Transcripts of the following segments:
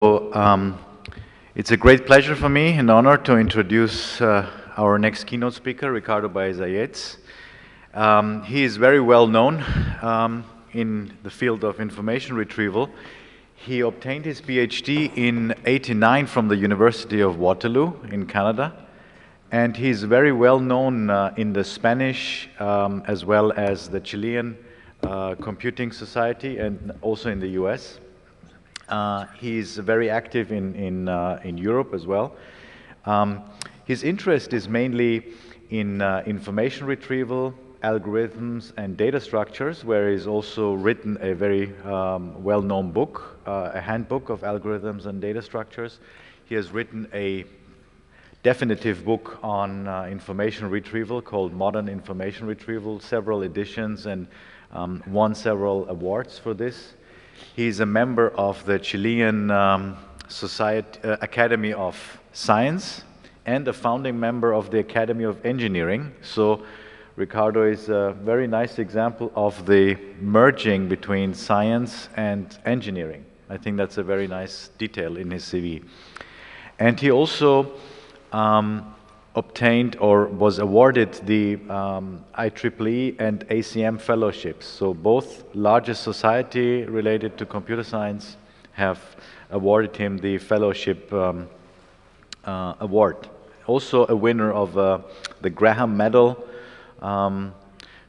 It's a great pleasure for me and honor to introduce our next keynote speaker, Ricardo Baeza Yates. He is very well known in the field of information retrieval. He obtained his PhD in '89 from the University of Waterloo in Canada, and he's very well known in the Spanish as well as the Chilean Computing Society and also in the US. He's very active in Europe as well. His interest is mainly in information retrieval, algorithms, and data structures, where he's also written a very well-known book, a handbook of algorithms and data structures. He has written a definitive book on information retrieval called Modern Information Retrieval, several editions, and won several awards for this. He's a member of the Chilean Academy of Science and a founding member of the Academy of Engineering. So Ricardo is a very nice example of the merging between science and engineering. I think that's a very nice detail in his CV. And he also obtained or was awarded the IEEE and ACM fellowships. So both largest society related to computer science have awarded him the fellowship award. Also a winner of the Graham Medal.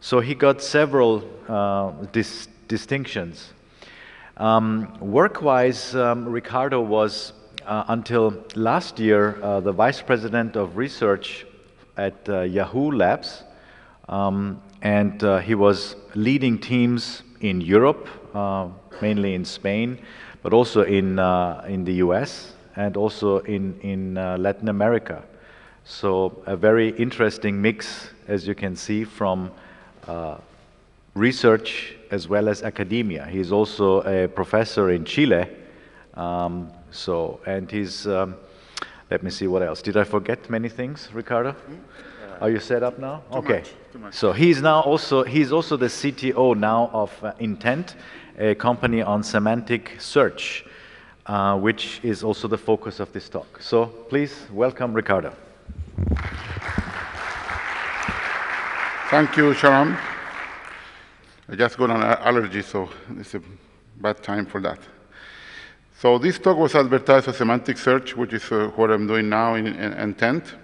So he got several distinctions. Work-wise, Ricardo was until last year, the Vice President of Research at Yahoo Labs, and he was leading teams in Europe, mainly in Spain, but also in the US and also in Latin America. So a very interesting mix, as you can see, from research as well as academia. He's also a professor in Chile. And he's, let me see what else. Did I forget many things, Ricardo? Are you set up now? Okay. Too much. So he's also the CTO now of Intent, a company on semantic search, which is also the focus of this talk. So please welcome Ricardo. Thank you, Sharon. I just got an allergy, so it's a bad time for that. So this talk was advertised as semantic search, which is what I'm doing now in Intent.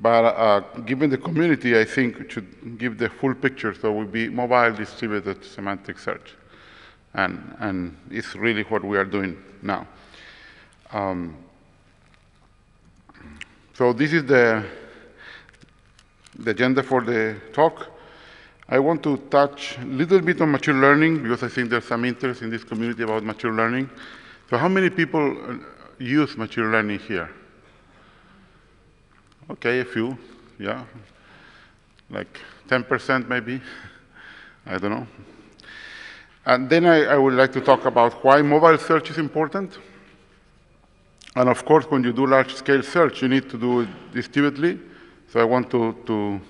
But given the community, I think it should give the full picture, so it will be mobile distributed semantic search. And it's really what we are doing now. So this is the agenda for the talk. I want to touch a little bit on machine learning, because I think there's some interest in this community about machine learning. So how many people use machine learning here? Okay, a few, yeah. Like 10% maybe, I don't know. And then I would like to talk about why mobile search is important. And of course, when you do large-scale search, you need to do it distributedly. So I want to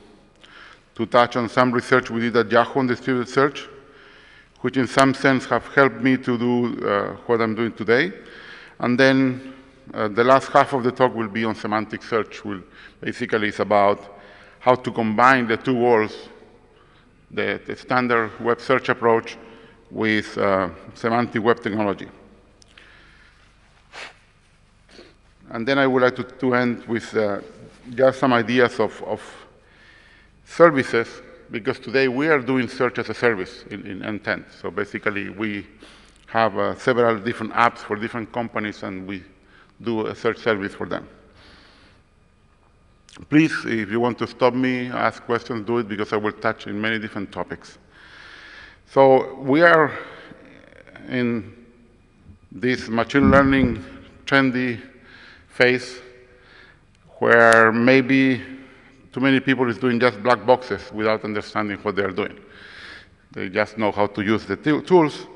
touch on some research we did at Yahoo on distributed search, which in some sense have helped me to do what I'm doing today. And then the last half of the talk will be on semantic search, which basically is about how to combine the two worlds, the standard web search approach with semantic web technology. And then I would like to end with just some ideas of services, because today we are doing search as a service in Intent. So basically, we have several different apps for different companies, and we do a search service for them. Please, if you want to stop me, ask questions, do it, because I will touch in many different topics. So we are in this machine learning trendy phase where maybe too many people is doing just black boxes without understanding what they are doing. They just know how to use the tools,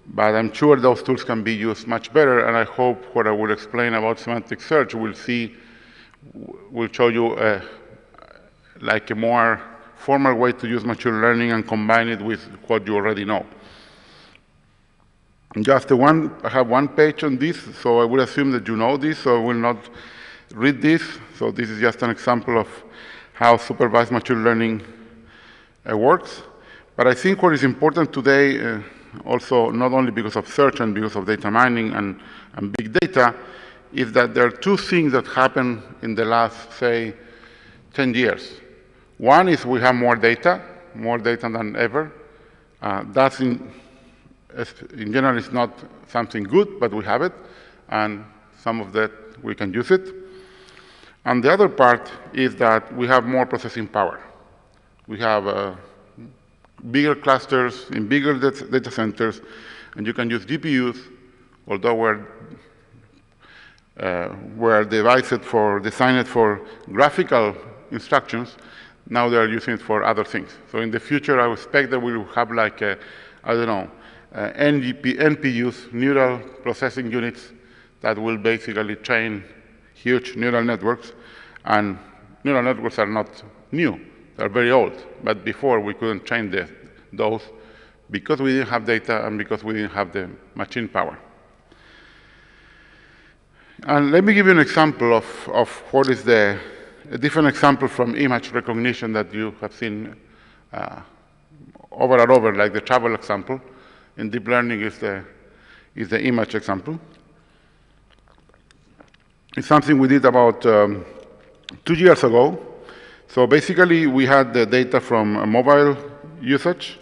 but I'm sure those tools can be used much better, and I hope what I will explain about semantic search will show you like a more formal way to use machine learning and combine it with what you already know. I have one page on this, so I would assume that you know this, so I will not read this. So this is just an example of how supervised machine learning works. But I think what is important today, also not only because of search and because of data mining and big data, is that there are two things that happen in the last, say, 10 years. One is we have more data than ever. That's in general, it's not something good, but we have it, and some of that we can use it. And the other part is that we have more processing power. We have bigger clusters in bigger data centers, and you can use GPUs, although were designed for graphical instructions. Now they are using it for other things. So in the future, I expect that we will have like, NPUs, neural processing units, that will basically train huge neural networks. And neural networks are not new. They're very old. But before, we couldn't train those because we didn't have data and because we didn't have the machine power. And let me give you an example of what is a different example from image recognition that you have seen over and over, like the travel example. In deep learning is the image example. It's something we did about 2 years ago. So basically, we had the data from mobile usage.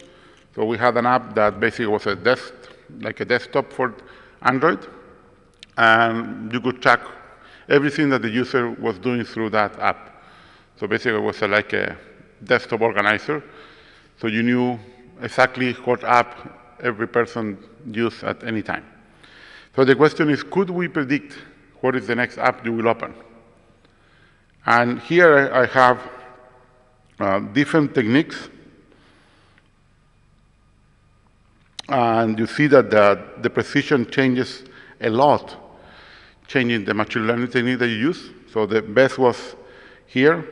So we had an app that basically was like a desktop for Android. And you could track everything that the user was doing through that app. So basically, it was like a desktop organizer. So you knew exactly what app every person used at any time. So the question is, could we predict what is the next app you will open? And here I have different techniques. And you see that the precision changes a lot, changing the machine learning technique that you use. So the best was here,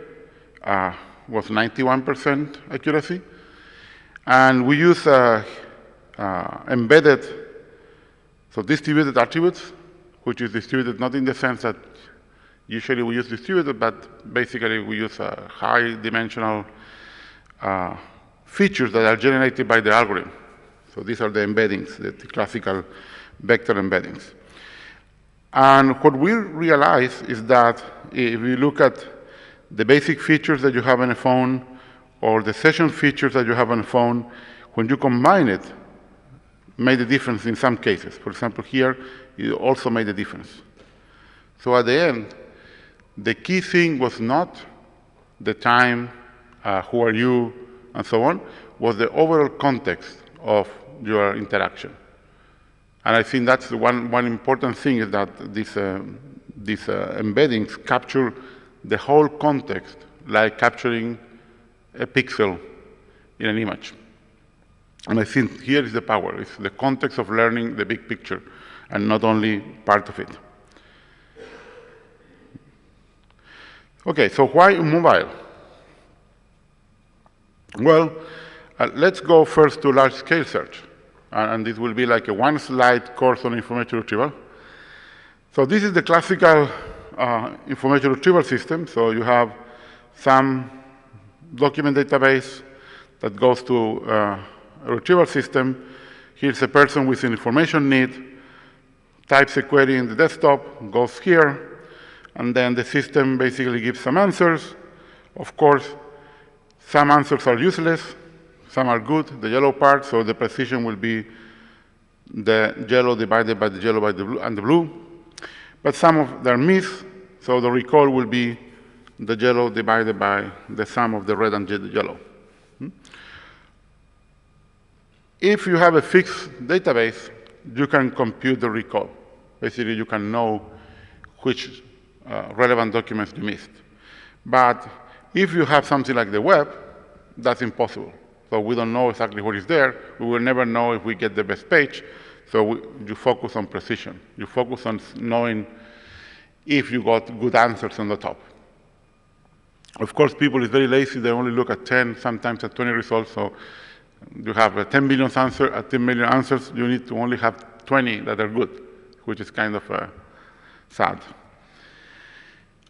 was 91% accuracy. And we use embedded, so distributed attributes, which is distributed not in the sense that usually we use distributed, but basically we use high dimensional features that are generated by the algorithm. So these are the embeddings, the classical vector embeddings. And what we realize is that if you look at the basic features that you have on a phone or the session features that you have on a phone, when you combine it, made a difference in some cases. For example, here, it also made a difference. So at the end, the key thing was not the time, who are you, and so on, was the overall context of your interaction. And I think that's one important thing is that these embeddings capture the whole context, like capturing a pixel in an image. And I think here is the power. It's the context of learning the big picture and not only part of it. Okay, so why mobile? Well, let's go first to large-scale search. And this will be like a one-slide course on information retrieval. So this is the classical information retrieval system. So you have some document database that goes to a retrieval system. Here's a person with an information need, types a query in the desktop, goes here, and then the system basically gives some answers. Of course, some answers are useless, some are good, the yellow part, so the precision will be the yellow divided by the yellow by the blue and the blue. But some of them are missed, so the recall will be the yellow divided by the sum of the red and the yellow. If you have a fixed database, you can compute the recall. Basically, you can know which relevant documents you missed. But if you have something like the web, that's impossible. So we don't know exactly what is there. We will never know if we get the best page. So you focus on precision. You focus on knowing if you got good answers on the top. Of course, people is very lazy. They only look at 10, sometimes at 20 results. So you have 10 million answers. You need to only have 20 that are good, which is kind of sad.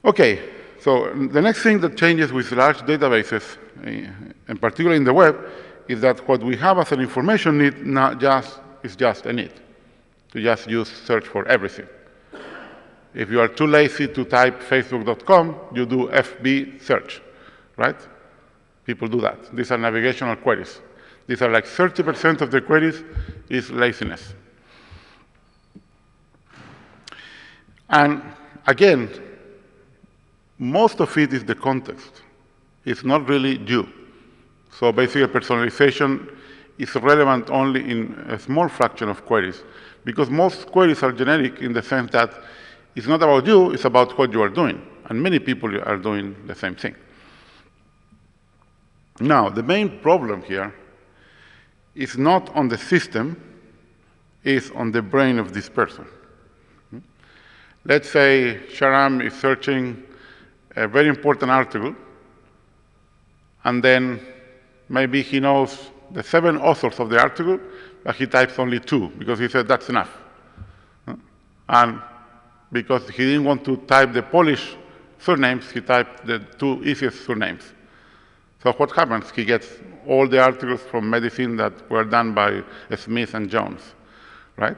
Okay, so the next thing that changes with large databases, in particular in the web, is that what we have as an information need is just a need, to just use search for everything. If you are too lazy to type facebook.com, you do FB search, right? People do that. These are navigational queries. These are like 30% of the queries is laziness. And again, most of it is the context. It's not really you. So basically, personalization is relevant only in a small fraction of queries, because most queries are generic in the sense that it's not about you, it's about what you are doing. And many people are doing the same thing. Now, the main problem here is not on the system, it's on the brain of this person. Let's say Sharam is searching a very important article, and then maybe he knows the 7 authors of the article, but he types only 2, because he said that's enough. And because he didn't want to type the Polish surnames, he typed the 2 easiest surnames. So what happens? He gets all the articles from medicine that were done by Smith and Jones, right?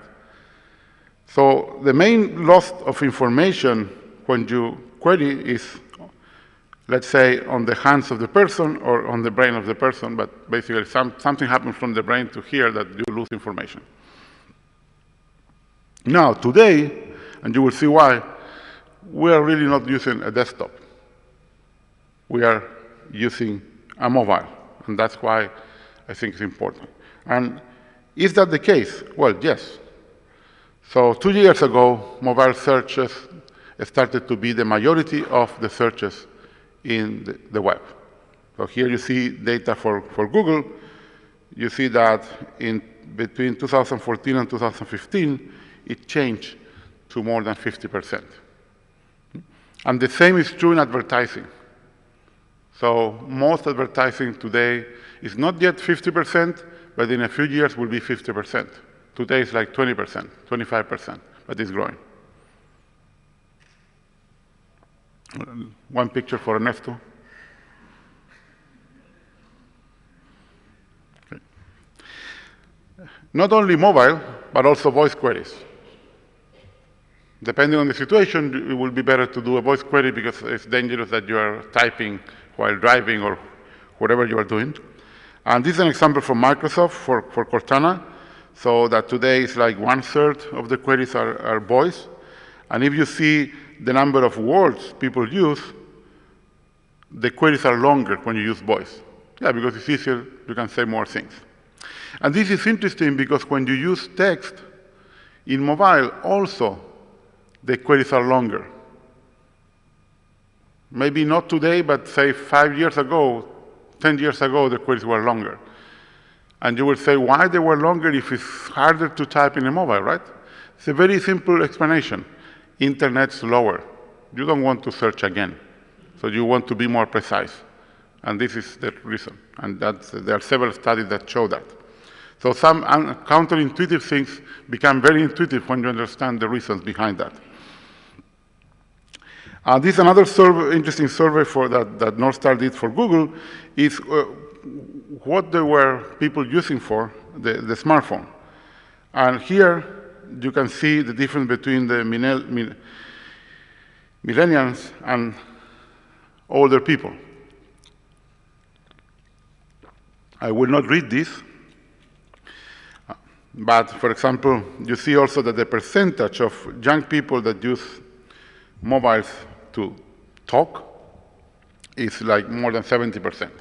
So the main loss of information when you query is, let's say, on the hands of the person or on the brain of the person, but basically something happens from the brain to here that you lose information. Now, today, and you will see why, we are really not using a desktop. We are using a mobile, and that's why I think it's important. And is that the case? Well, yes. So 2 years ago, mobile searches started to be the majority of the searches in the web. So here you see data for Google. You see that between 2014 and 2015, it changed to more than 50%. And the same is true in advertising. So most advertising today is not yet 50%, but in a few years will be 50%. Today it's like 20%, 25%, but it's growing. One picture for Ernesto. Okay. Not only mobile, but also voice queries. Depending on the situation, it will be better to do a voice query because it's dangerous that you are typing while driving or whatever you are doing. And this is an example from Microsoft for Cortana. So that today is like 1/3 of the queries are voice. And if you see the number of words people use, the queries are longer when you use voice. Yeah, because it's easier, you can say more things. And this is interesting because when you use text in mobile also, the queries are longer. Maybe not today, but say 5 years ago, 10 years ago, the queries were longer. And you will say, why they were longer if it's harder to type in a mobile, right? It's a very simple explanation. Internet's slower. You don't want to search again. So you want to be more precise. And this is the reason. And there are several studies that show that. So some counterintuitive things become very intuitive when you understand the reasons behind that. This is another interesting survey that North Star did for Google, is what they were people using for the smartphone. And here you can see the difference between the millennials and older people. I will not read this, but for example, you see also that the percentage of young people that use mobiles to talk is like more than 70%.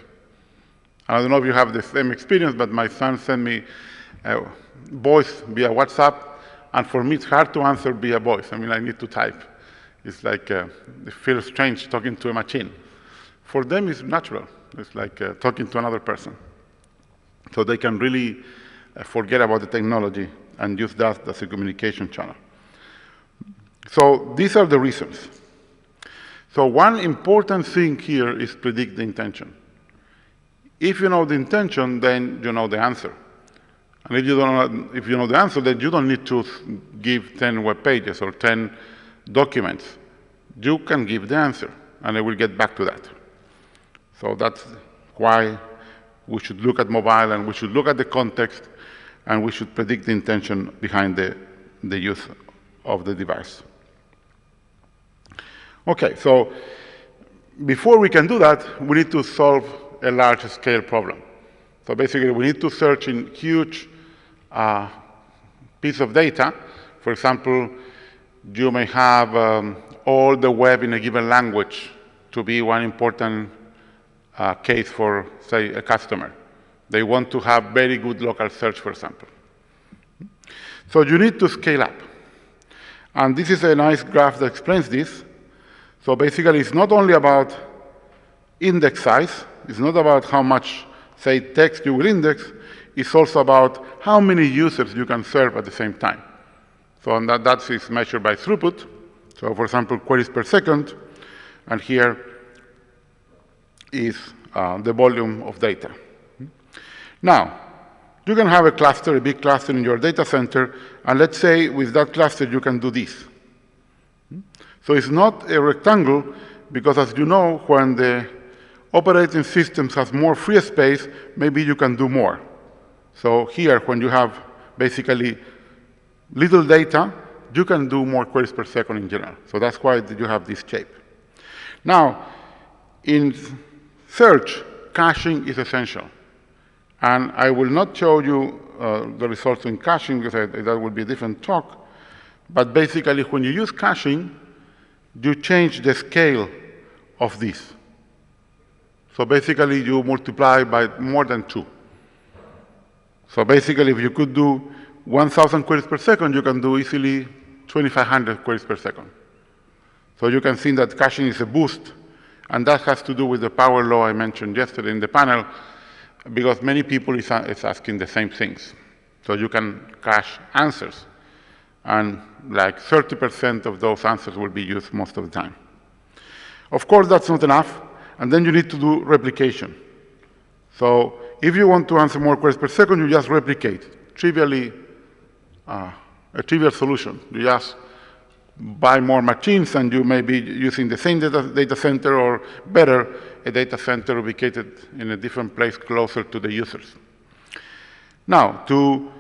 I don't know if you have the same experience, but my son sent me voice via WhatsApp, and for me it's hard to answer via voice. I mean, I need to type. It's like, it feels strange talking to a machine. For them, it's natural. It's like talking to another person. So they can really forget about the technology and use that as a communication channel. So these are the reasons. So one important thing here is predict the intention. If you know the intention, then you know the answer. And if you know the answer, then you don't need to give 10 web pages or 10 documents. You can give the answer, and I will get back to that. So that's why we should look at mobile, and we should look at the context, and we should predict the intention behind the use of the device. Okay, so before we can do that, we need to solve a large-scale problem. So basically, we need to search in huge piece of data. For example, you may have all the web in a given language to be one important case for, say, a customer. They want to have very good local search, for example. So you need to scale up. And this is a nice graph that explains this. So basically, it's not only about index size. It's not about how much, say, text you will index. It's also about how many users you can serve at the same time. So that is measured by throughput. So for example, queries per second. And here is the volume of data. Now, you can have a cluster, a big cluster in your data center, and let's say with that cluster you can do this. So it's not a rectangle, because as you know, when the operating system has more free space, maybe you can do more. So here, when you have basically little data, you can do more queries per second in general. So that's why you have this shape. Now, in search, caching is essential. And I will not show you the results in caching, because that will be a different talk. But basically, when you use caching, you change the scale of this. So basically, you multiply by more than 2. So basically, if you could do 1,000 queries per second, you can do easily 2,500 queries per second. So you can see that caching is a boost. And that has to do with the power law I mentioned yesterday in the panel, because many people is asking the same things. So you can cache answers. And like 30% of those answers will be used most of the time. Of course, that's not enough. And then you need to do replication. So if you want to answer more queries per second, you just replicate. Trivially, a trivial solution. You just buy more machines, and you may be using the same data center, or better, a data center ubicated in a different place closer to the users. Now, to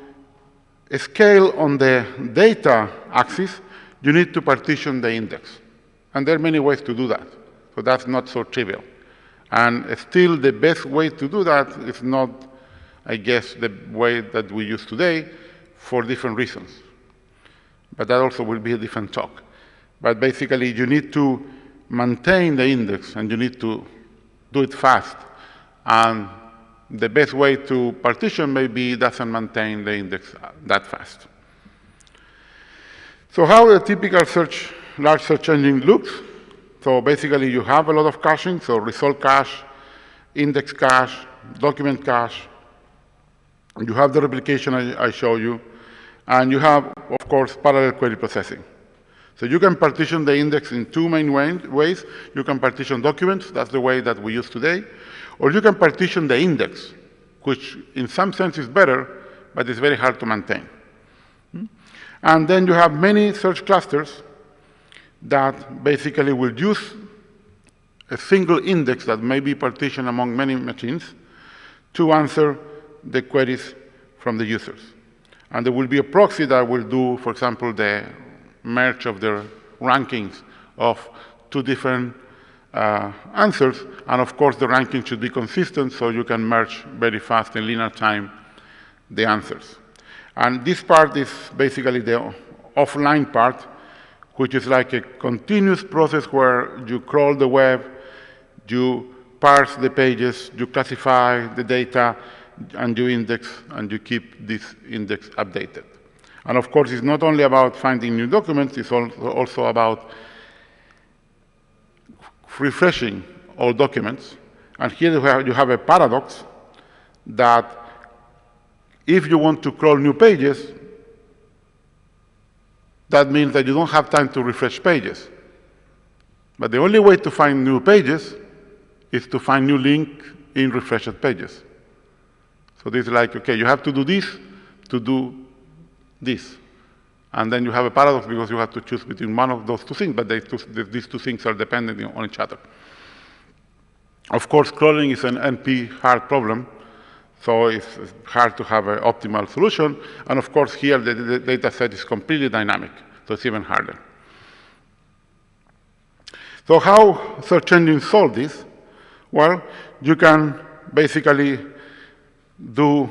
scale on the data axis, you need to partition the index. And there are many ways to do that. So that's not so trivial. And still, the best way to do that is not, I guess, the way that we use today, for different reasons. But that also will be a different talk. But basically, you need to maintain the index, and you need to do it fast. And the best way to partition maybe doesn't maintain the index that fast. So how a typical large search engine looks. So basically, you have a lot of caching, so result cache, index cache, document cache. You have the replication I show you. And you have, of course, parallel query processing. So you can partition the index in two main ways. You can partition documents, that's the way that we use today. Or you can partition the index, which in some sense is better, but it's very hard to maintain. And then you have many search clusters that basically will use a single index that may be partitioned among many machines to answer the queries from the users. And there will be a proxy that will do, for example, the merge of the rankings of two different answers. And of course, the ranking should be consistent, so you can merge very fast in linear time the answers. And this part is basically the offline part, which is like a continuous process where you crawl the web, you parse the pages, you classify the data, and you index, and you keep this index updated. And of course, it's not only about finding new documents, it's also about refreshing all documents. And here you have a paradox that if you want to crawl new pages, that means that you don't have time to refresh pages. But the only way to find new pages is to find new link in refreshed pages. So this is like, okay, you have to do this to do this. And then you have a paradox because you have to choose between one of those two things, but these two things are dependent on each other. Of course, crawling is an NP hard problem, so it's hard to have an optimal solution. And of course, here the data set is completely dynamic, so it's even harder. So how search engines solve this? Well, you can basically do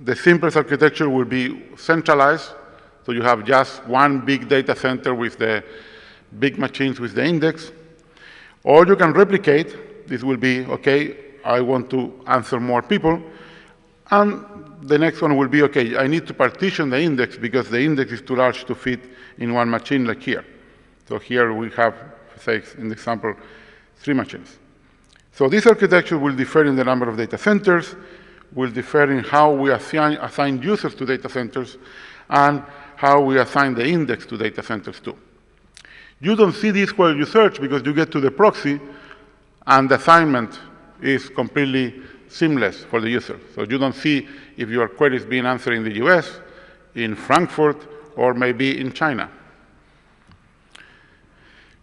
the simplest architecture will be centralized. So you have just one big data center with the big machines with the index. Or you can replicate. This will be, OK, I want to answer more people. And the next one will be, OK, I need to partition the index because the index is too large to fit in one machine like here. So here we have, say, in the example, 3 machines. So this architecture will differ in the number of data centers, will differ in how we assign users to data centers, and how we assign the index to data centers too. You don't see this while you search because you get to the proxy and the assignment is completely seamless for the user. So you don't see if your query is being answered in the US, in Frankfurt, or maybe in China.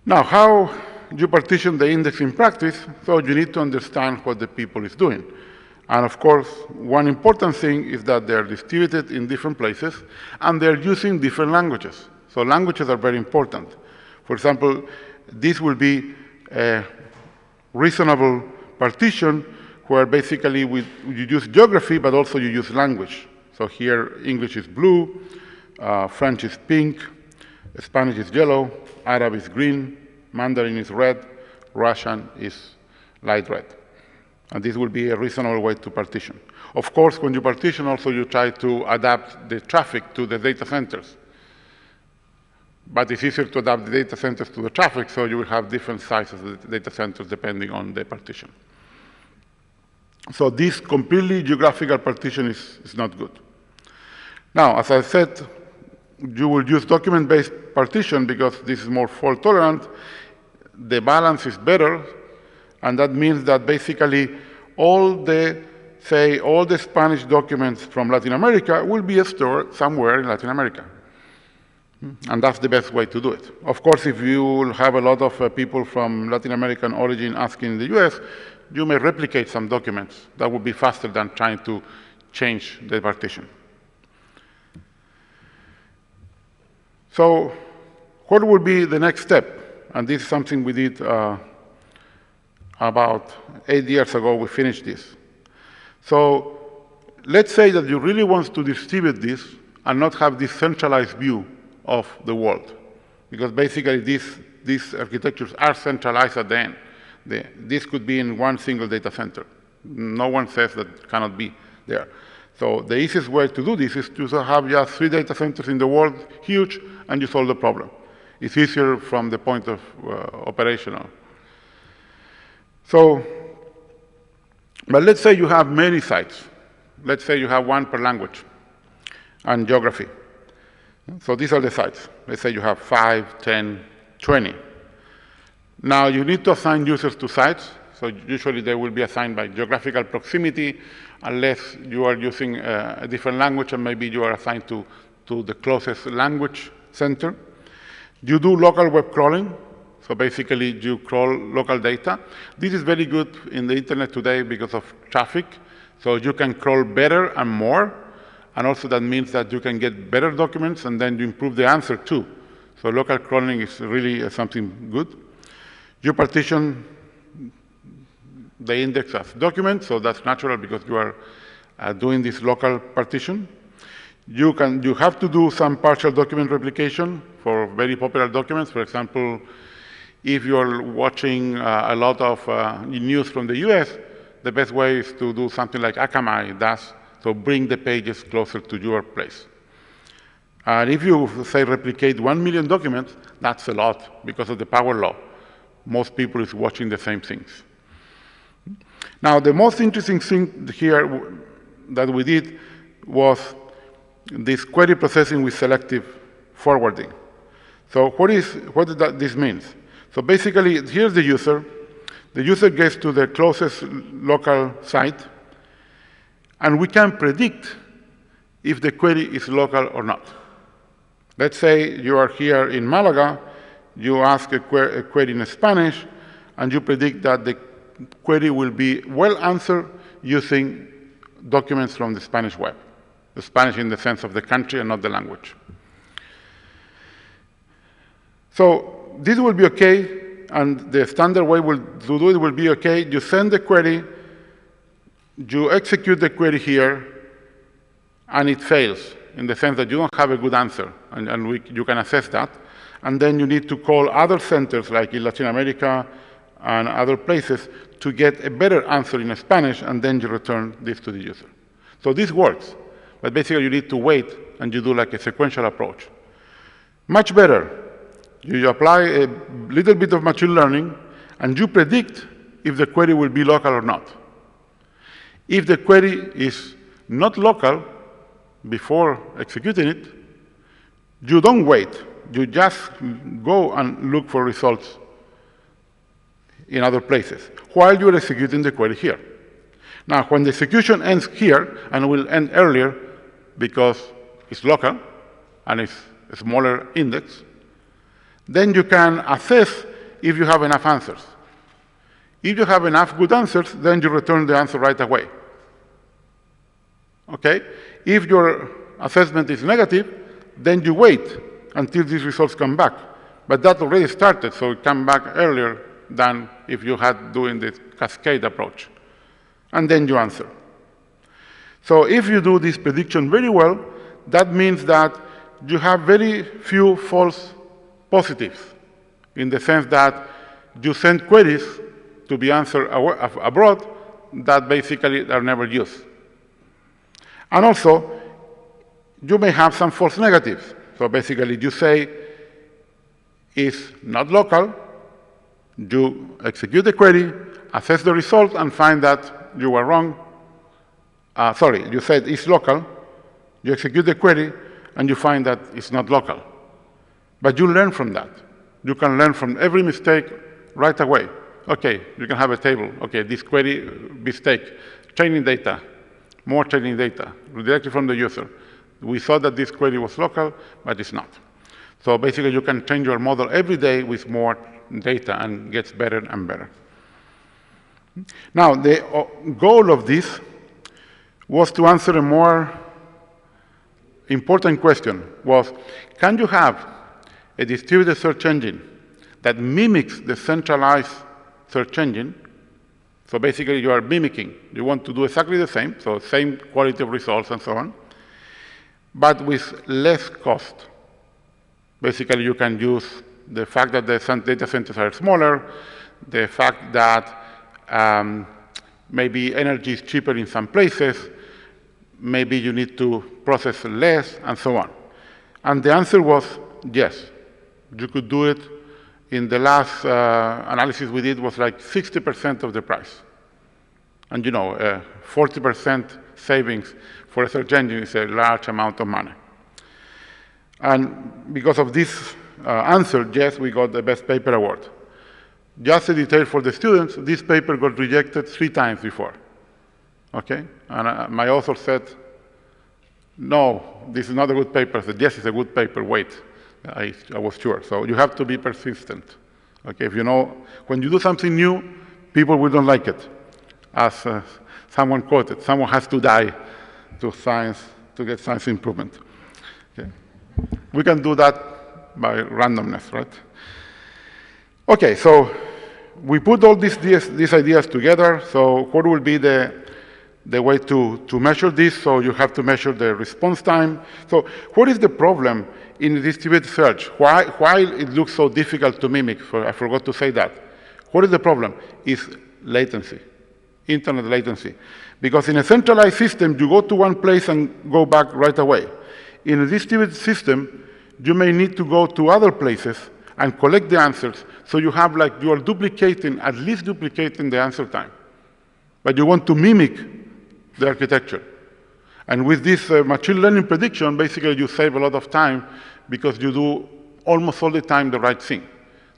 Now, how you partition the index in practice? So you need to understand what the people is doing. And of course, one important thing is that they're distributed in different places, and they're using different languages. So languages are very important. For example, this will be a reasonable partition where basically you use geography, but also you use language. So here, English is blue, French is pink, Spanish is yellow, Arab is green, Mandarin is red, Russian is light red. And this will be a reasonable way to partition. Of course, when you partition, also you try to adapt the traffic to the data centers. But it's easier to adapt the data centers to the traffic, so you will have different sizes of the data centers depending on the partition. So this completely geographical partition is not good. Now, as I said, you will use document-based partition because this is more fault-tolerant. The balance is better. And that means that basically all the Spanish documents from Latin America will be stored somewhere in Latin America. And that's the best way to do it. Of course, if you have a lot of people from Latin American origin asking in the US, you may replicate some documents. That would be faster than trying to change the partition. So what would be the next step? And this is something we did about 8 years ago. We finished this. So let's say that you really want to distribute this and not have this centralized view of the world, because basically these architectures are centralized at the end. This could be in one single data center. No one says that it cannot be there. So the easiest way to do this is to have just 3 data centers in the world, huge, and you solve the problem. It's easier from the point of operational. So, but let's say you have many sites. Let's say you have 1 per language and geography. So these are the sites. Let's say you have 5, 10, 20. Now you need to assign users to sites. So usually they will be assigned by geographical proximity, unless you are using a different language and maybe you are assigned to the closest language center. You do local web crawling. So basically you crawl local data. This is very good in the internet today because of traffic. So you can crawl better and more. And also that means that you can get better documents and then you improve the answer too. So local crawling is really something good. You partition the index as documents, so that's natural because you are doing this local partition. You have to do some partial document replication for very popular documents. For example, if you're watching a lot of news from the US, the best way is to do something like Akamai does, so bring the pages closer to your place. And if you, say, replicate 1 million documents, that's a lot because of the power law. Most people is watching the same things. Now, the most interesting thing here that we did was this query processing with selective forwarding. So what does this mean? So basically, here's the user. The user gets to the closest local site, and we can predict if the query is local or not. Let's say you are here in Malaga, you ask a query in Spanish, and you predict that the query will be well answered using documents from the Spanish web. The Spanish in the sense of the country and not the language. So this will be okay, and the standard way to do it will be okay. You send the query, you execute the query here, and it fails in the sense that you don't have a good answer, and you can assess that. And then you need to call other centers, like in Latin America and other places, to get a better answer in Spanish, and then you return this to the user. So this works, but basically you need to wait, and you do like a sequential approach. Much better. You apply a little bit of machine learning, and you predict if the query will be local or not. If the query is not local, before executing it, you don't wait. You just go and look for results in other places while you're executing the query here. Now, when the execution ends here, and will end earlier because it's local and it's a smaller index, then you can assess if you have enough answers. If you have enough good answers, then you return the answer right away. Okay? If your assessment is negative, then you wait until these results come back. But that already started, so it come back earlier than if you had doing the cascade approach. And then you answer. So if you do this prediction very well, that means that you have very few false positives, in the sense that you send queries to be answered abroad that basically are never used. And also, you may have some false negatives. So basically, you say it's not local, you execute the query, assess the result, and find that you were wrong. Sorry, you said it's local, you execute the query, and you find that it's not local. But you learn from that. You can learn from every mistake right away. Okay, you can have a table. Okay, this query mistake, training data, more training data, directly from the user. We thought that this query was local, but it's not. So basically, you can train your model every day with more data and gets better and better. Now, the goal of this was to answer a more important question, was, can you have a distributed search engine that mimics the centralized search engine? So basically, you are mimicking. You want to do exactly the same, so same quality of results and so on, but with less cost. Basically, you can use the fact that the data centers are smaller, the fact that maybe energy is cheaper in some places, maybe you need to process less, and so on. And the answer was yes. You could do it. In the last analysis we did was like 60% of the price. And 40% savings for a search engine is a large amount of money. And because of this answer, yes, we got the Best Paper Award. Just a detail for the students, this paper got rejected 3 times before. Okay? And my author said, no, this is not a good paper. I said, yes, it's a good paper, wait. I was sure. So you have to be persistent. Okay, if you know, when you do something new, people will don't like it. As someone quoted, someone has to die to get science improvement. Okay. We can do that by randomness, right? Okay, so we put all these ideas together. So what will be the way to measure this? So you have to measure the response time. So what is the problem in distributed search? Why it looks so difficult to mimic? I forgot to say that. What is the problem? Is latency, internet latency. Because in a centralized system, you go to one place and go back right away. In a distributed system, you may need to go to other places and collect the answers. So you have you are duplicating, at least duplicating the answer time. But you want to mimic the architecture. And with this machine learning prediction, basically you save a lot of time because you do almost all the time the right thing.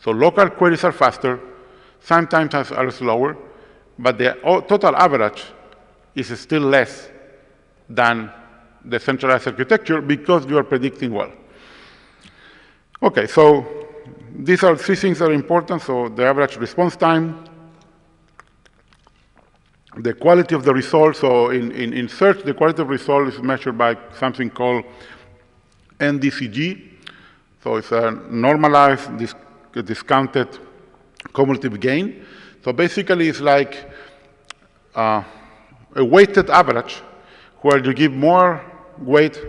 So local queries are faster, sometimes are slower, but the total average is still less than the centralized architecture because you are predicting well. Okay, so these are three things that are important. So the average response time, the quality of the result. So in search, the quality of result is measured by something called NDCG. So it's a normalized, discounted cumulative gain. So basically, it's like a weighted average where you give more weight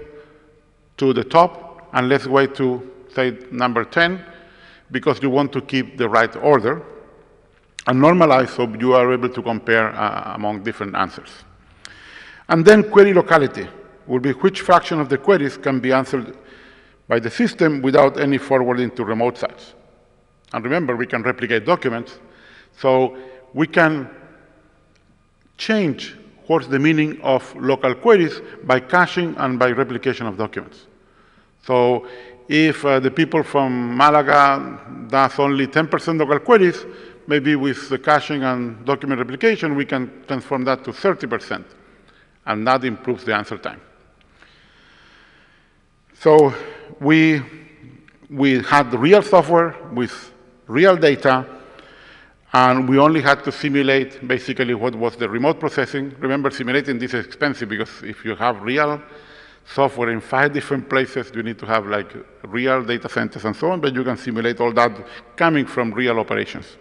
to the top and less weight to, say, number 10, because you want to keep the right order, and normalize so you are able to compare among different answers. And then query locality will be which fraction of the queries can be answered by the system without any forwarding to remote sites. And remember, we can replicate documents, so we can change what's the meaning of local queries by caching and by replication of documents. So if the people from Malaga does only 10% local queries, maybe with the caching and document replication, we can transform that to 30%, and that improves the answer time. So we had real software with real data, and we only had to simulate basically what was the remote processing. Remember, simulating this is expensive because if you have real software in 5 different places, you need to have like real data centers and so on, but you can simulate all that coming from real operations.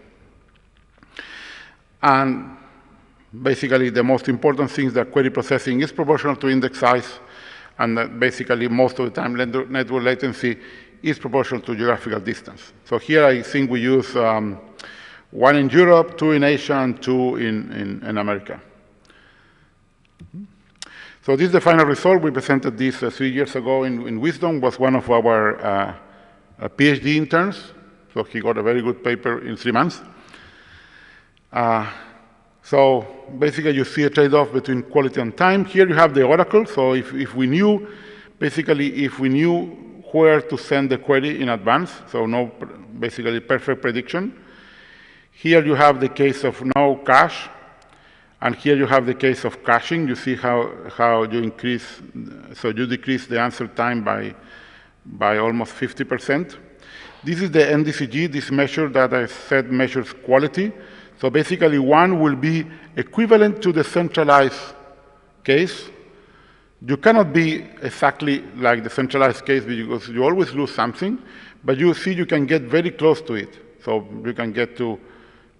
And basically, the most important thing is that query processing is proportional to index size, and that basically most of the time network latency is proportional to geographical distance. So here I think we use 1 in Europe, 2 in Asia, and 2 in America. So this is the final result. We presented this 3 years ago in Wisdom. Was one of our PhD interns. So he got a very good paper in 3 months. So basically, you see a trade-off between quality and time. Here you have the oracle. So if we knew, basically, if we knew where to send the query in advance, so no, basically perfect prediction. Here you have the case of no cache, and here you have the case of caching. You see how you increase, so you decrease the answer time by almost 50%. This is the NDCG, this measure that I said measures quality. So basically, 1 will be equivalent to the centralized case. You cannot be exactly like the centralized case because you always lose something, but you see you can get very close to it. So you can get to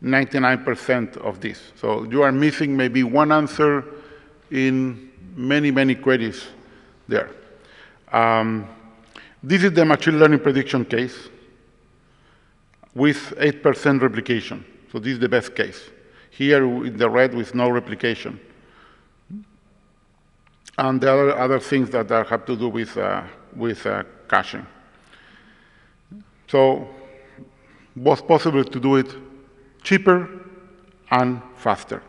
99% of this. So you are missing maybe 1 answer in many, many queries there. This is the machine learning prediction case with 8% replication. So this is the best case. Here in the red with no replication. And there are other things that have to do with caching. So it was possible to do it cheaper and faster.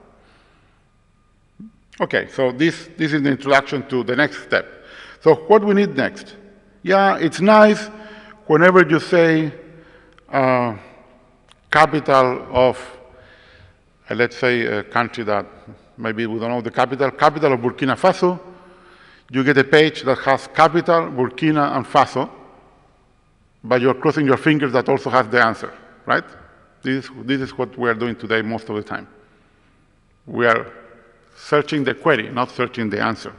Okay, so this is the introduction to the next step. So what we need next? Yeah, it's nice whenever you say capital of, let's say, a country that maybe we don't know the capital of Burkina Faso, you get a page that has capital, Burkina, and Faso, but you're crossing your fingers that also has the answer, right? This is what we are doing today most of the time. We are searching the query, not searching the answer.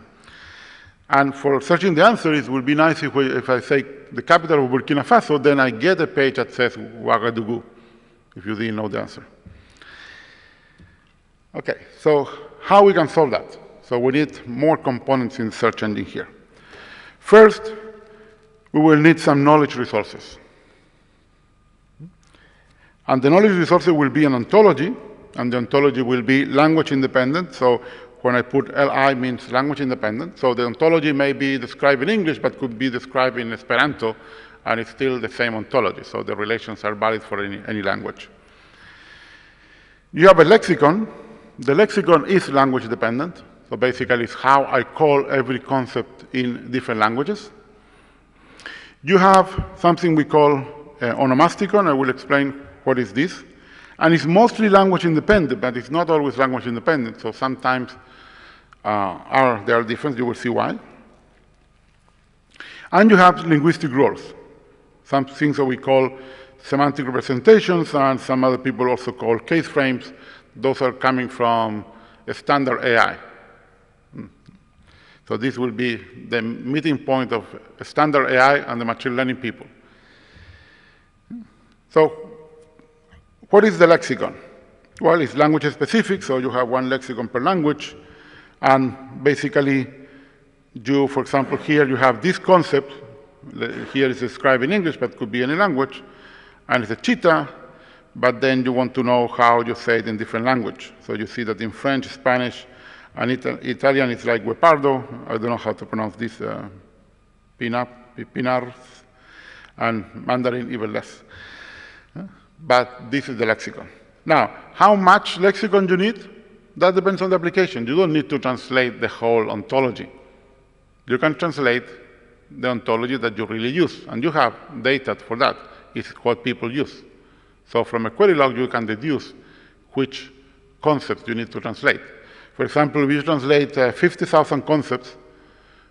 And for searching the answer, it would be nice if I say the capital of Burkina Faso, then I get a page that says Ouagadougou, if you didn't know the answer. Okay, so how we can solve that? So we need more components in the search engine here. First, we will need some knowledge resources. And the knowledge resources will be an ontology, and the ontology will be language independent. So when I put LI means language independent. So the ontology may be described in English, but could be described in Esperanto, and it's still the same ontology. So the relations are valid for any language. You have a lexicon. The lexicon is language dependent. So basically, it's how I call every concept in different languages. You have something we call onomasticon. I will explain what is this. And it's mostly language independent, but it's not always language independent. So sometimes there are differences. You will see why. And you have linguistic rules, some things that we call semantic representations, and some other people also call case frames. Those are coming from a standard AI. So this will be the meeting point of a standard AI and the machine learning people. So what is the lexicon? Well, it's language specific, so you have one lexicon per language. And basically, for example, here you have this concept. Here is described in English, but could be any language. And it's a cheetah, but then you want to know how you say it in different language. So you see that in French, Spanish, and Italian, it's like guepardo. I don't know how to pronounce this. Pinars, and Mandarin even less. But this is the lexicon. Now, how much lexicon you need? That depends on the application. You don't need to translate the whole ontology. You can translate the ontology that you really use, and you have data for that. It's what people use. So from a query log, you can deduce which concepts you need to translate. For example, if you translate 50,000 concepts,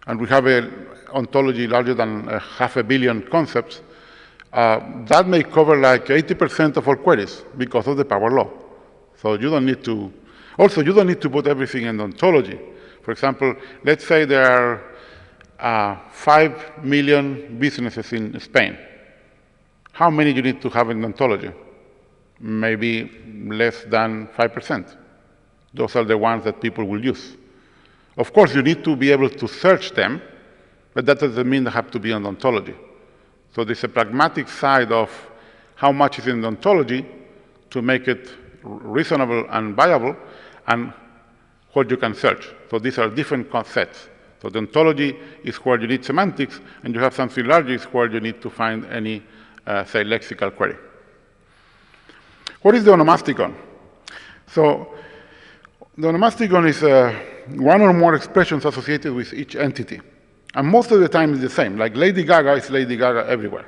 and we have an ontology larger than 500 million concepts, that may cover like 80% of all queries because of the power law. So you don't need to, also you don't need to put everything in the ontology. For example, let's say there are 5 million businesses in Spain. How many you need to have in the ontology? Maybe less than 5%. Those are the ones that people will use. Of course, you need to be able to search them, but that doesn't mean they have to be on the ontology. So there's a pragmatic side of how much is in the ontology to make it reasonable and viable, and what you can search. So these are different sets. So the ontology is where you need semantics, and you have something larger is where you need to find any, say, lexical query. What is the onomasticon? So the onomasticon is one or more expressions associated with each entity. And most of the time it's the same. Like Lady Gaga is Lady Gaga everywhere.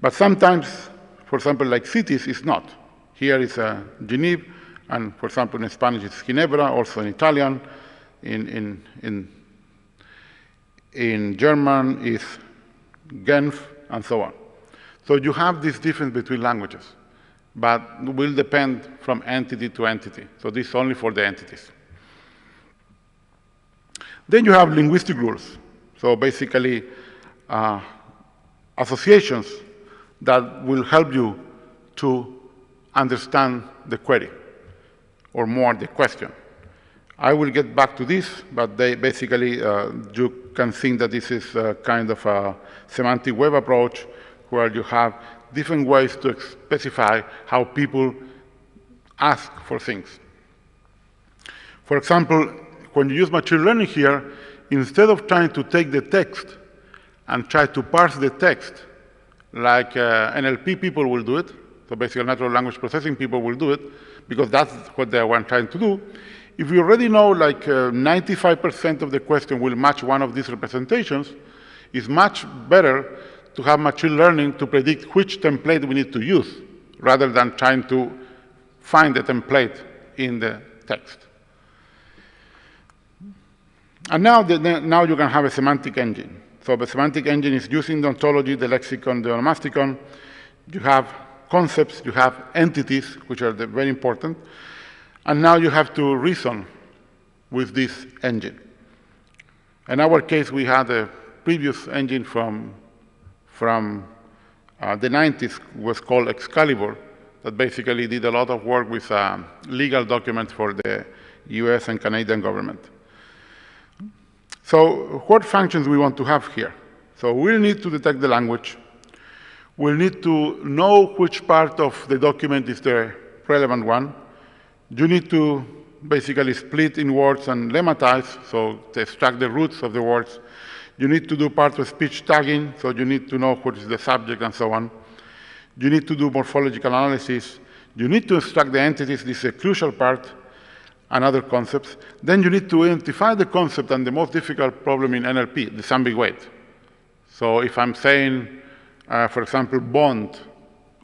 But sometimes, for example, like cities, it's not. Here is Geneva, and for example, in Spanish it's Ginebra, also in Italian. In German is Genf, and so on. So you have this difference between languages, but will depend from entity to entity. So this is only for the entities. Then you have linguistic rules. So basically, associations that will help you to understand the query, or more the question. I will get back to this, but basically you can think that this is a kind of a semantic web approach where you have different ways to specify how people ask for things. For example, when you use machine learning here, instead of trying to take the text and try to parse the text like NLP people will do it, so basically natural language processing people will do it, because that's what they were trying to do. If you already know like 95% of the question will match one of these representations, it's much better to have machine learning to predict which template we need to use, rather than trying to find the template in the text. And now you can have a semantic engine. So the semantic engine is using the ontology, the lexicon, the onomasticon. You have concepts, you have entities, which are very important. And now you have to reason with this engine. In our case, we had a previous engine from the 90s, was called Excalibur, that basically did a lot of work with legal documents for the US and Canadian government. So what functions we want to have here? So we'll need to detect the language. We'll need to know which part of the document is the relevant one. You need to basically split in words and lemmatize, so to extract the roots of the words. You need to do part of speech tagging, so you need to know what is the subject and so on. You need to do morphological analysis. You need to extract the entities, this is a crucial part, and other concepts. Then you need to identify the concept and the most difficult problem in NLP, the ambiguity. So if I'm saying, for example, bond,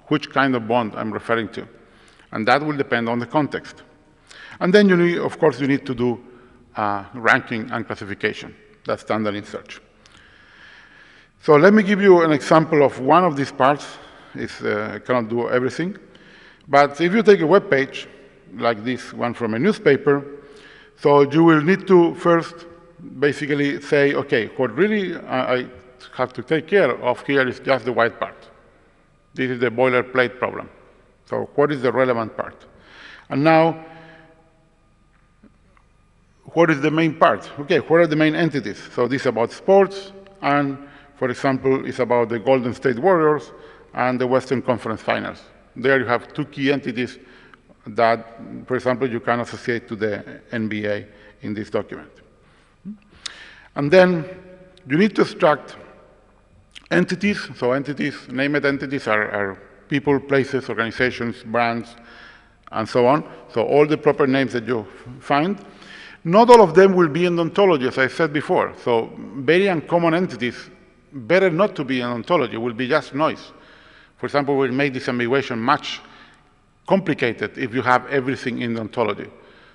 which kind of bond I'm referring to? And that will depend on the context. And then you need, of course, you need to do ranking and classification. That's standard in search. So let me give you an example of one of these parts. I cannot do everything. But if you take a web page, like this one from a newspaper, so you will need to first basically say, okay, what really I have to take care of here is just the white part. This is the boilerplate problem. So what is the relevant part? And now, what is the main part? Okay, what are the main entities? So this is about sports, and for example, it's about the Golden State Warriors and the Western Conference Finals. There you have two key entities that, for example, you can associate to the NBA in this document. And then you need to extract entities. So entities, named entities are people, places, organizations, brands, and so on. So all the proper names that you find. Not all of them will be in the ontology, as I said before. So very uncommon entities, better not to be in ontology, will be just noise. For example, we'll make this ambiguation much complicated if you have everything in the ontology.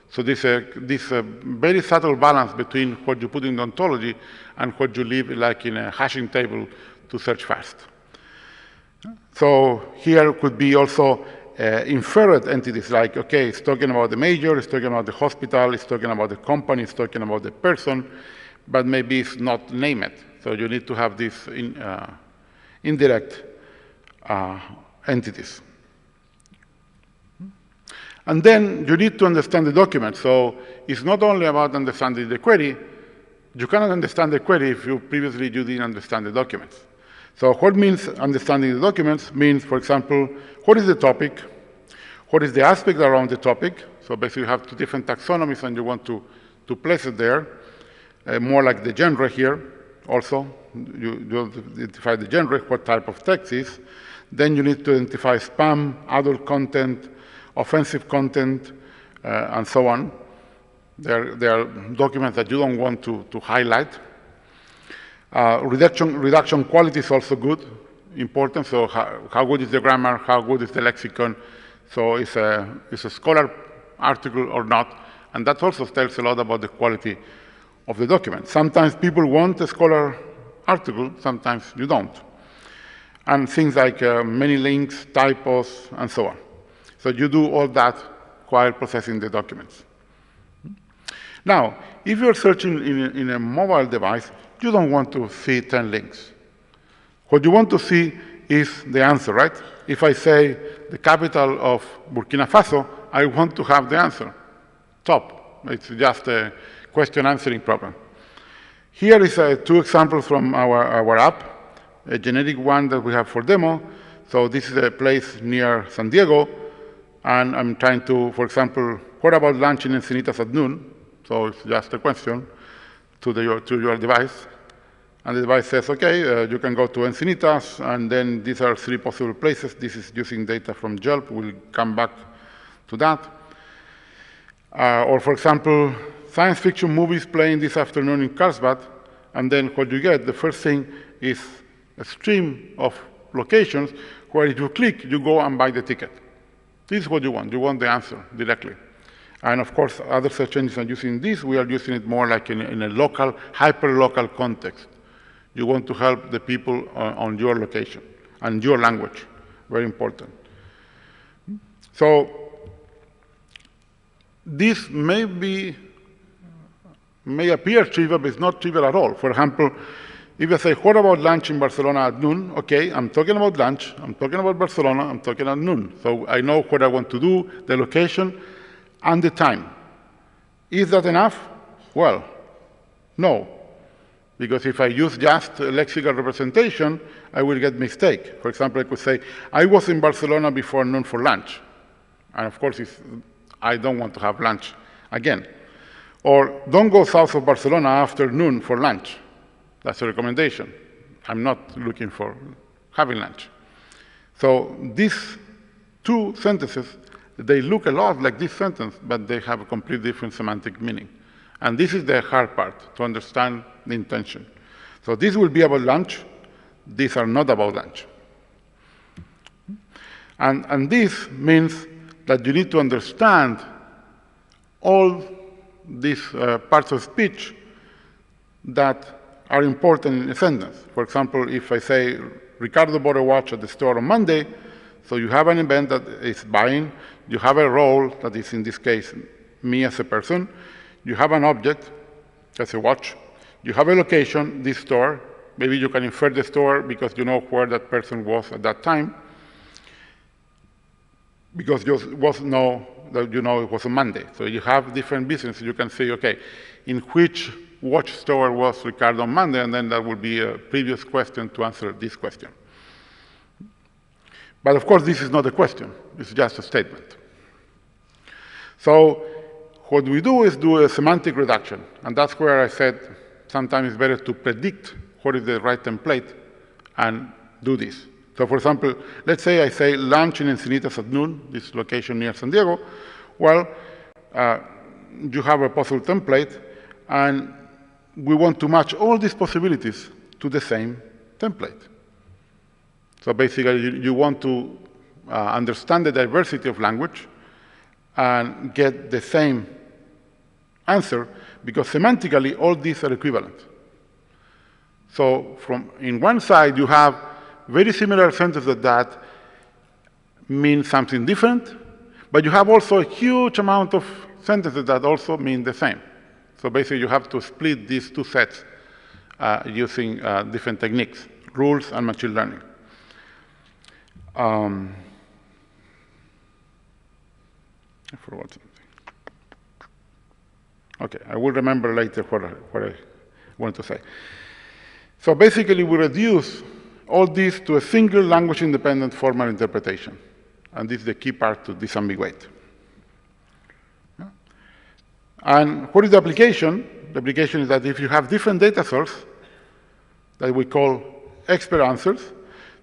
So this very subtle balance between what you put in the ontology and what you leave like in a hashing table to search fast. So here could be also inferred entities like, okay, it's talking about the major, it's talking about the hospital, it's talking about the company, it's talking about the person, but maybe it's not named. So you need to have these indirect entities. And then you need to understand the document. So it's not only about understanding the query. You cannot understand the query if you didn't understand the documents. So what means understanding the documents means, for example, what is the topic? What is the aspect around the topic? So basically you have two different taxonomies and you want to place it there. More like the genre here also. You identify the genre, what type of text is. Then you need to identify spam, adult content, offensive content, and so on. There are documents that you don't want to highlight. Reduction quality is also good, important. So how good is the grammar? How good is the lexicon? So it's a scholar article or not? And that also tells a lot about the quality of the document. Sometimes people want a scholar article, sometimes you don't. And things like many links, typos, and so on. So you do all that while processing the documents. Now, if you're searching in a mobile device, you don't want to see 10 links. What you want to see is the answer, right? If I say the capital of Burkina Faso, I want to have the answer. Top. It's just a question answering problem. Here is two examples from our app, a generic one that we have for demo. So this is a place near San Diego. And I'm trying to, for example, what about lunch in Encinitas at noon? So it's just a question to your device. And the device says, okay, you can go to Encinitas, and then these are 3 possible places. This is using data from Yelp. We'll come back to that. Or for example, science fiction movies playing this afternoon in Carlsbad. And then what you get, the first thing is a stream of locations where if you click, you go and buy the ticket. This is what you want. You want the answer directly. And of course, other search engines are using this. We are using it more like in a local, hyper-local context. You want to help the people on your location and your language. Very important. So this may appear trivial, but it's not trivial at all. For example, if I say, what about lunch in Barcelona at noon? Okay, I'm talking about lunch, I'm talking about Barcelona, I'm talking at noon. So I know what I want to do, the location, and the time. Is that enough? Well, no. Because if I use just a lexical representation, I will get mistake. For example, I could say, I was in Barcelona before noon for lunch. And of course, I don't want to have lunch again. Or don't go south of Barcelona after noon for lunch. That's a recommendation. I'm not looking for having lunch. So these two sentences, they look a lot like this sentence, but they have a completely different semantic meaning. And this is the hard part, to understand the intention. So this will be about lunch. These are not about lunch. And this means that you need to understand all these parts of speech that are important in a sentence. For example, if I say, Ricardo bought a watch at the store on Monday, so you have an event that is buying, you have a role that is, in this case, me as a person, you have an object, that's a watch, you have a location, this store, maybe you can infer the store because you know where that person was at that time, because you know it was a Monday. So you have different businesses. You can say, okay, in which watch store was Ricardo on Monday? And then that would be a previous question to answer this question. But of course, this is not a question. It's just a statement. So what we do is do a semantic reduction. And that's where I said sometimes it's better to predict what is the right template and do this. So for example, let's say I say lunch in Encinitas at noon, this location near San Diego. Well, you have a possible template, and we want to match all these possibilities to the same template. So basically, you want to understand the diversity of language and get the same answer, because semantically, all these are equivalent. So in one side, you have very similar sentences that mean something different, but you have also a huge amount of sentences that also mean the same. So basically, you have to split these two sets using different techniques, rules and machine learning. I forgot something. Okay, I will remember later what I wanted to say. So basically, we reduce all this to a single language-independent formal interpretation. And this is the key part to disambiguate. And what is the application? The application is that if you have different data sources that we call expert answers,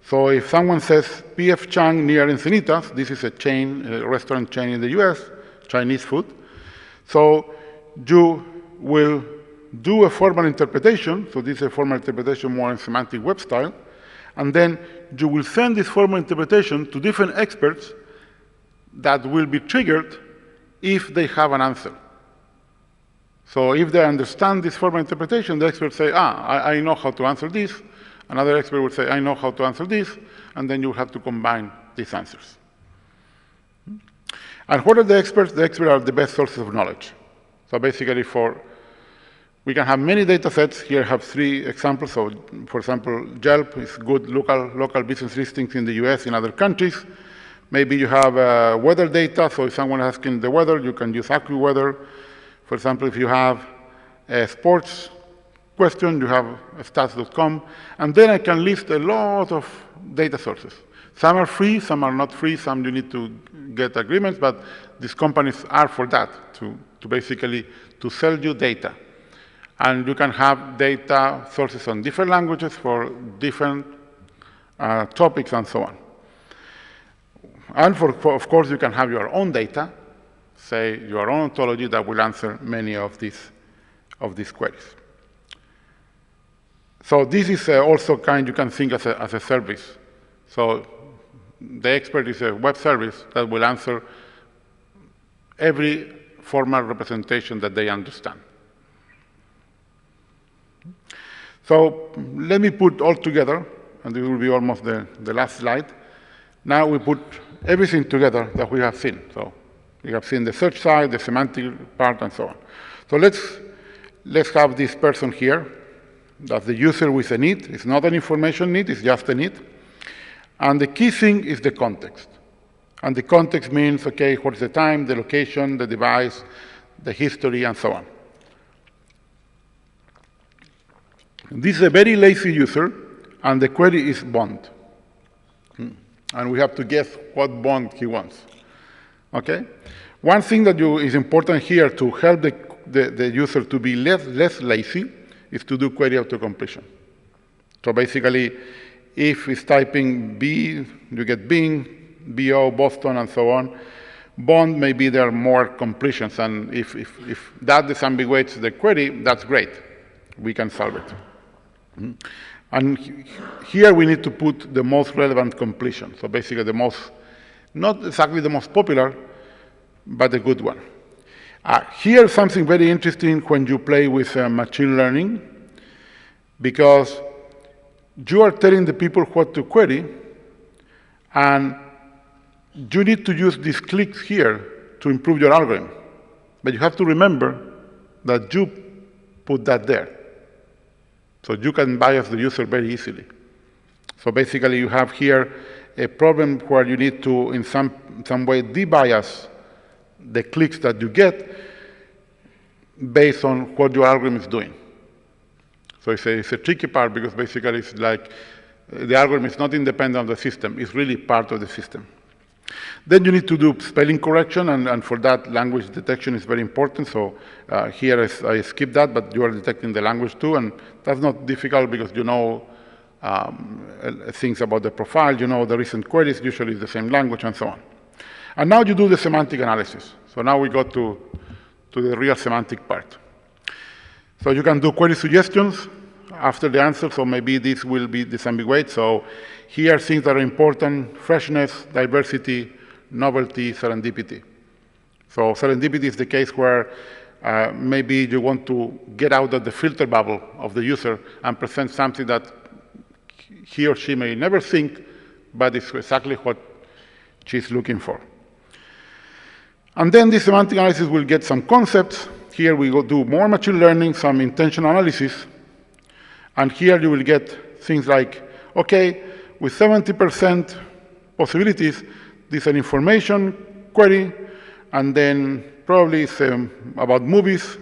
so if someone says P.F. Chang near Encinitas, this is a chain, a restaurant chain in the US, Chinese food, so you will do a formal interpretation, so this is a formal interpretation more in semantic web style, and then you will send this formal interpretation to different experts that will be triggered if they have an answer. So if they understand this formal interpretation, the experts say, I know how to answer this. Another expert will say, I know how to answer this. And then you have to combine these answers. And what are the experts? The experts are the best sources of knowledge. So basically, we can have many data sets. Here I have 3 examples. So for example, Yelp is good local business listings in the US, in other countries. Maybe you have weather data. So if someone is asking the weather, you can use AccuWeather. For example, if you have a sports question, you have stats.com. And then I can list a lot of data sources. Some are free, some are not free, some you need to get agreements, but these companies are for that, to basically to sell you data. And you can have data sources on different languages for different topics and so on. And of course, you can have your own data, say your own ontology that will answer many of these queries. So this is also you can think as a service. So the expert is a web service that will answer every formal representation that they understand. So let me put all together, and this will be almost the last slide. Now we put everything together that we have seen. So we have seen the search side, the semantic part, and so on. So let's have this person here. That's the user with a need. It's not an information need, it's just a need. And the key thing is the context. And the context means, okay, what is the time, the location, the device, the history, and so on. This is a very lazy user, and the query is bond. And we have to guess what bond he wants. Okay? One thing that is important here to help the user to be less lazy is to do query autocompletion. So basically, if it's typing B, you get Bing, BO, Boston, and so on. Bond, maybe there are more completions, and if that disambiguates the query, that's great. We can solve it. And here we need to put the most relevant completion. So basically not exactly the most popular, but a good one. Here's something very interesting when you play with machine learning. because you are telling the people what to query, and you need to use these clicks here to improve your algorithm. But you have to remember that you put that there. So you can bias the user very easily. So basically, you have here a problem where you need to, in some way, debias the clicks that you get based on what your algorithm is doing. So it's a tricky part, because basically it's like the algorithm is not independent of the system. It's really part of the system. Then you need to do spelling correction, and for that, language detection is very important. So here I skip that, but you are detecting the language too, and that's not difficult because you know things about the profile, you know the recent queries, usually it's the same language, and so on. And now you do the semantic analysis. So now we go to the real semantic part. So you can do query suggestions after the answer, so maybe this will be disambiguate. So here things that are important: freshness, diversity, novelty, serendipity. So serendipity is the case where maybe you want to get out of the filter bubble of the user and present something that he or she may never think, but it's exactly what she's looking for. And then this semantic analysis will get some concepts. Here we go do more machine learning, some intention analysis. And here you will get things like, okay, with 70% possibilities, this is an information query, and then probably it's about movies,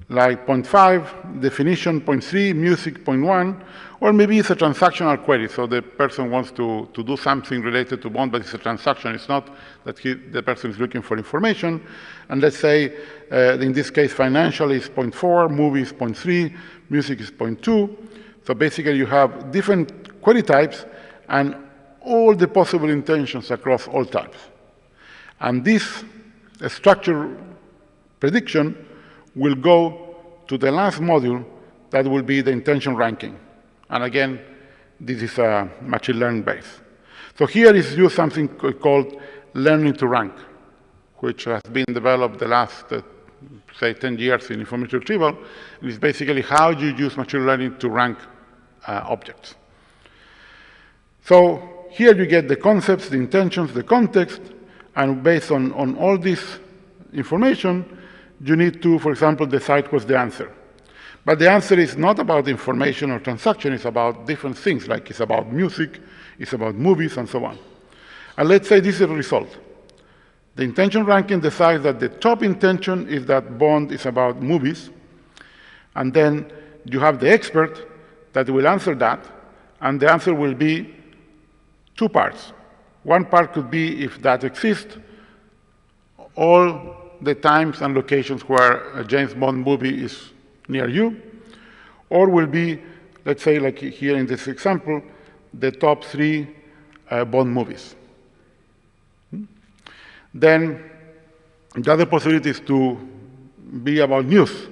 like 0.5, definition 0.3, music 0.1, or maybe it's a transactional query. So the person wants to do something related to bond, but it's a transaction. It's not that the person is looking for information. And let's say, in this case, financial is 0.4, movie is 0.3, music is 0.2. So basically, you have different query types and all the possible intentions across all types. And this structure prediction will go to the last module that will be the intention ranking. And again, this is a machine learning base. So here is used something called learning to rank, which has been developed the last, say, 10 years in information retrieval. It is basically how you use machine learning to rank objects. So here you get the concepts, the intentions, the context, and based on all this information, you need to, for example, decide what's the answer. But the answer is not about information or transaction, it's about different things, like it's about music, it's about movies, and so on. And let's say this is the result. The intention ranking decides that the top intention is that bond is about movies, and then you have the expert that will answer that, and the answer will be two parts. One part could be, if that exists, all the times and locations where a James Bond movie is near you, or will be, let's say, like here in this example, the top 3 Bond movies. Then the other possibility is to be about news.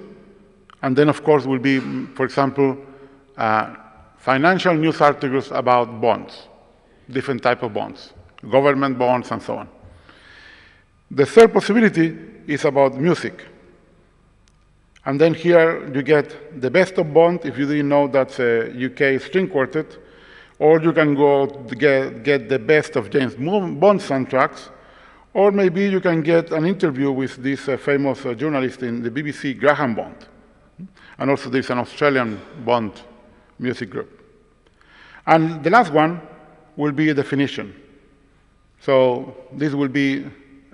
And then, of course, will be, for example, financial news articles about bonds, different type of bonds, government bonds, and so on. The third possibility is about music. And then here you get the best of Bond, if you didn't know that's a UK string quartet, or you can go get the best of James Bond soundtracks, or maybe you can get an interview with this famous journalist in the BBC, Graham Bond. And also there's an Australian Bond music group. And the last one will be a definition. So this will be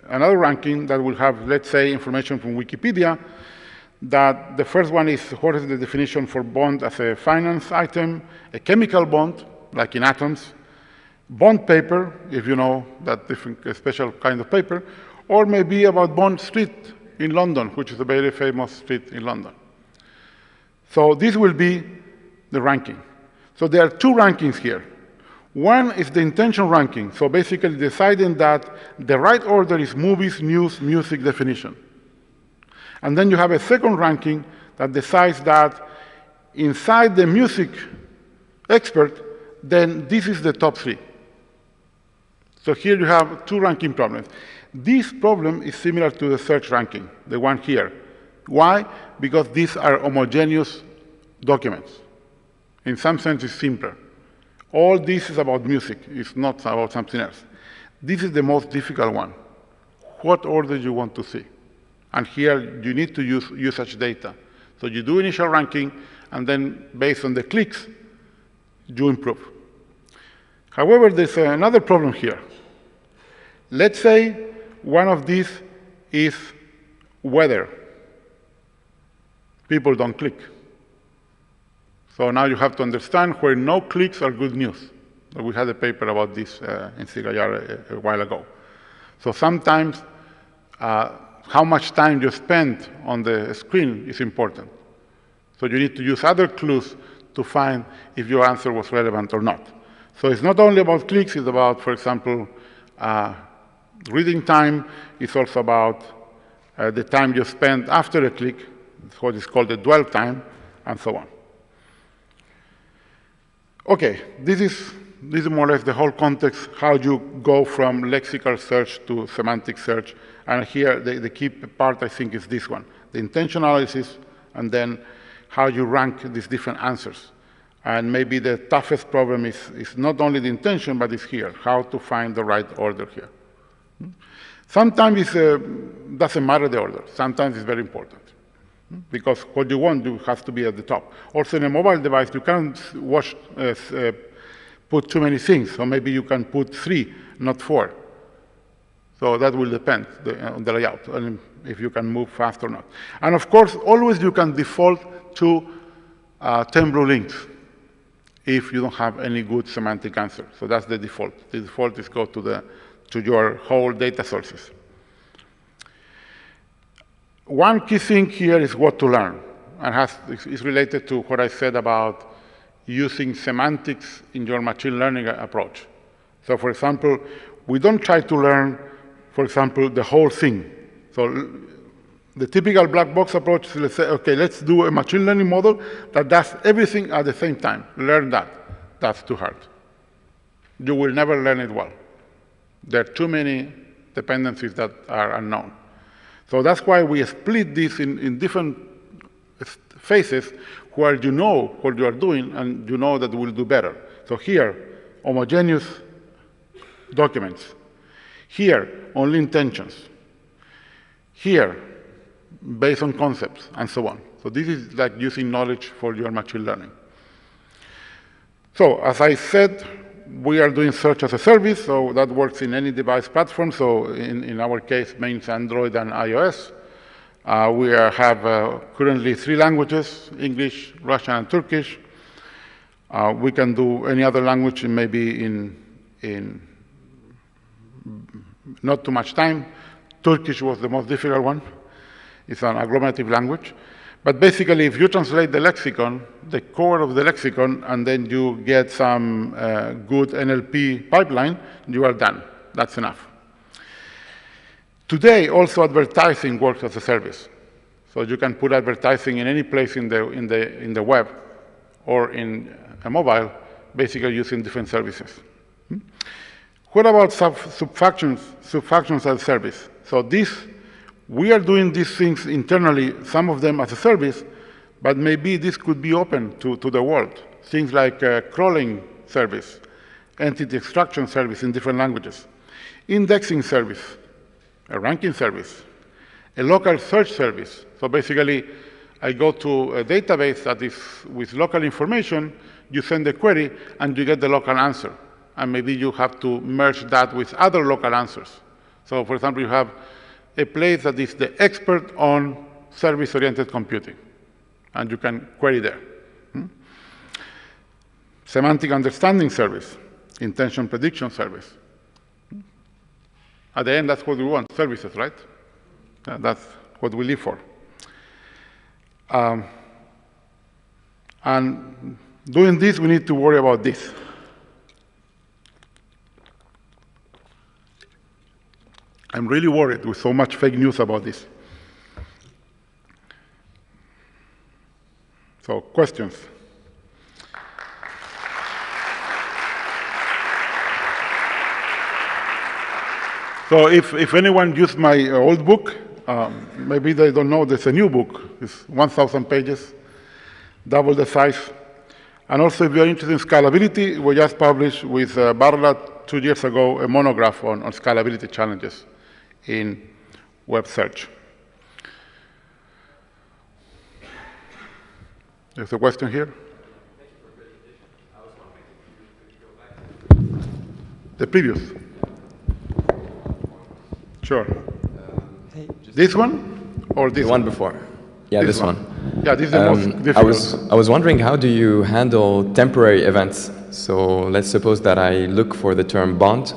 another ranking that will have, let's say, information from Wikipedia, that the first one is what is the definition for bond as a finance item, a chemical bond, like in atoms, bond paper, if you know that different, a special kind of paper, or maybe about Bond Street in London, which is a very famous street in London. So this will be the ranking. So there are two rankings here. One is the intention ranking, so basically deciding that the right order is movies, news, music, definition. And then you have a second ranking that decides that inside the music expert, then this is the top 3. So here you have two ranking problems. This problem is similar to the search ranking, the one here. Why? Because these are homogeneous documents. in some sense, is simpler. All this is about music. It's not about something else. This is the most difficult one. What order you want to see? And here, you need to use usage data. So you do initial ranking, and then based on the clicks, you improve. However, there's another problem here. Let's say one of these is weather. People don't click. So now you have to understand where no clicks are good news. We had a paper about this in CIR a while ago. So sometimes how much time you spend on the screen is important. So you need to use other clues to find if your answer was relevant or not. So it's not only about clicks, it's about, for example, reading time. It's also about the time you spend after a click. It's what is called the dwell time, and so on. Okay, this is more or less the whole context, how you go from lexical search to semantic search. And here, the key part, I think, is this one, the intention analysis, and then how you rank these different answers. And maybe the toughest problem is not only the intention, but it's here, how to find the right order here. Sometimes it doesn't matter the order. Sometimes it's very important. Because what you want has to be at the top. Also, in a mobile device, you can't put too many things. So maybe you can put 3, not 4. So that will depend on the layout, and if you can move fast or not. And of course, always you can default to 10 blue links if you don't have any good semantic answer. So that's the default. The default is go to your whole data sources. One key thing here is what to learn, and is related to what I said about using semantics in your machine learning approach. So for example, we don't try to learn, for example, the whole thing. So the typical black box approach is, let's say, okay, let's do a machine learning model that does everything at the same time. Learn that. That's too hard. You will never learn it well. There are too many dependencies that are unknown. So that's why we split this in different phases where you know what you are doing and you know that we'll do better. So here, homogeneous documents. Here, only intentions. Here, based on concepts, and so on. So this is like using knowledge for your machine learning. So as I said, we are doing search as a service, so that works in any device platform. So in our case, means Android and iOS. We have currently 3 languages, English, Russian, and Turkish. We can do any other language, maybe in not too much time. Turkish was the most difficult one. It's an agglomerative language. But basically, if you translate the lexicon, the core of the lexicon, and then you get some good NLP pipeline, you are done. That's enough. Today, also advertising works as a service. So you can put advertising in any place in the web or in a mobile, basically using different services. What about subfunctions as a service? So we are doing these things internally, some of them as a service, but maybe this could be open to the world. Things like a crawling service, entity extraction service in different languages, indexing service, a ranking service, a local search service. So basically, I go to a database that is with local information, you send a query, and you get the local answer. And maybe you have to merge that with other local answers. So for example, you have a place that is the expert on service-oriented computing, and you can query there. Semantic understanding service, intention prediction service. At the end, that's what we want, services, right? That's what we live for. And doing this, we need to worry about this. I'm really worried with so much fake news about this. So, questions? So if anyone used my old book, maybe they don't know there's a new book. It's 1,000 pages, double the size. And also, if you are interested in scalability, we just published with Barla 2 years ago a monograph on scalability challenges in web search. There's a question here. The previous. Sure. Hey, this one or this one before? Yeah, this one. Yeah, this is the most difficult. I was wondering, how do you handle temporary events? So let's suppose that I look for the term Bond,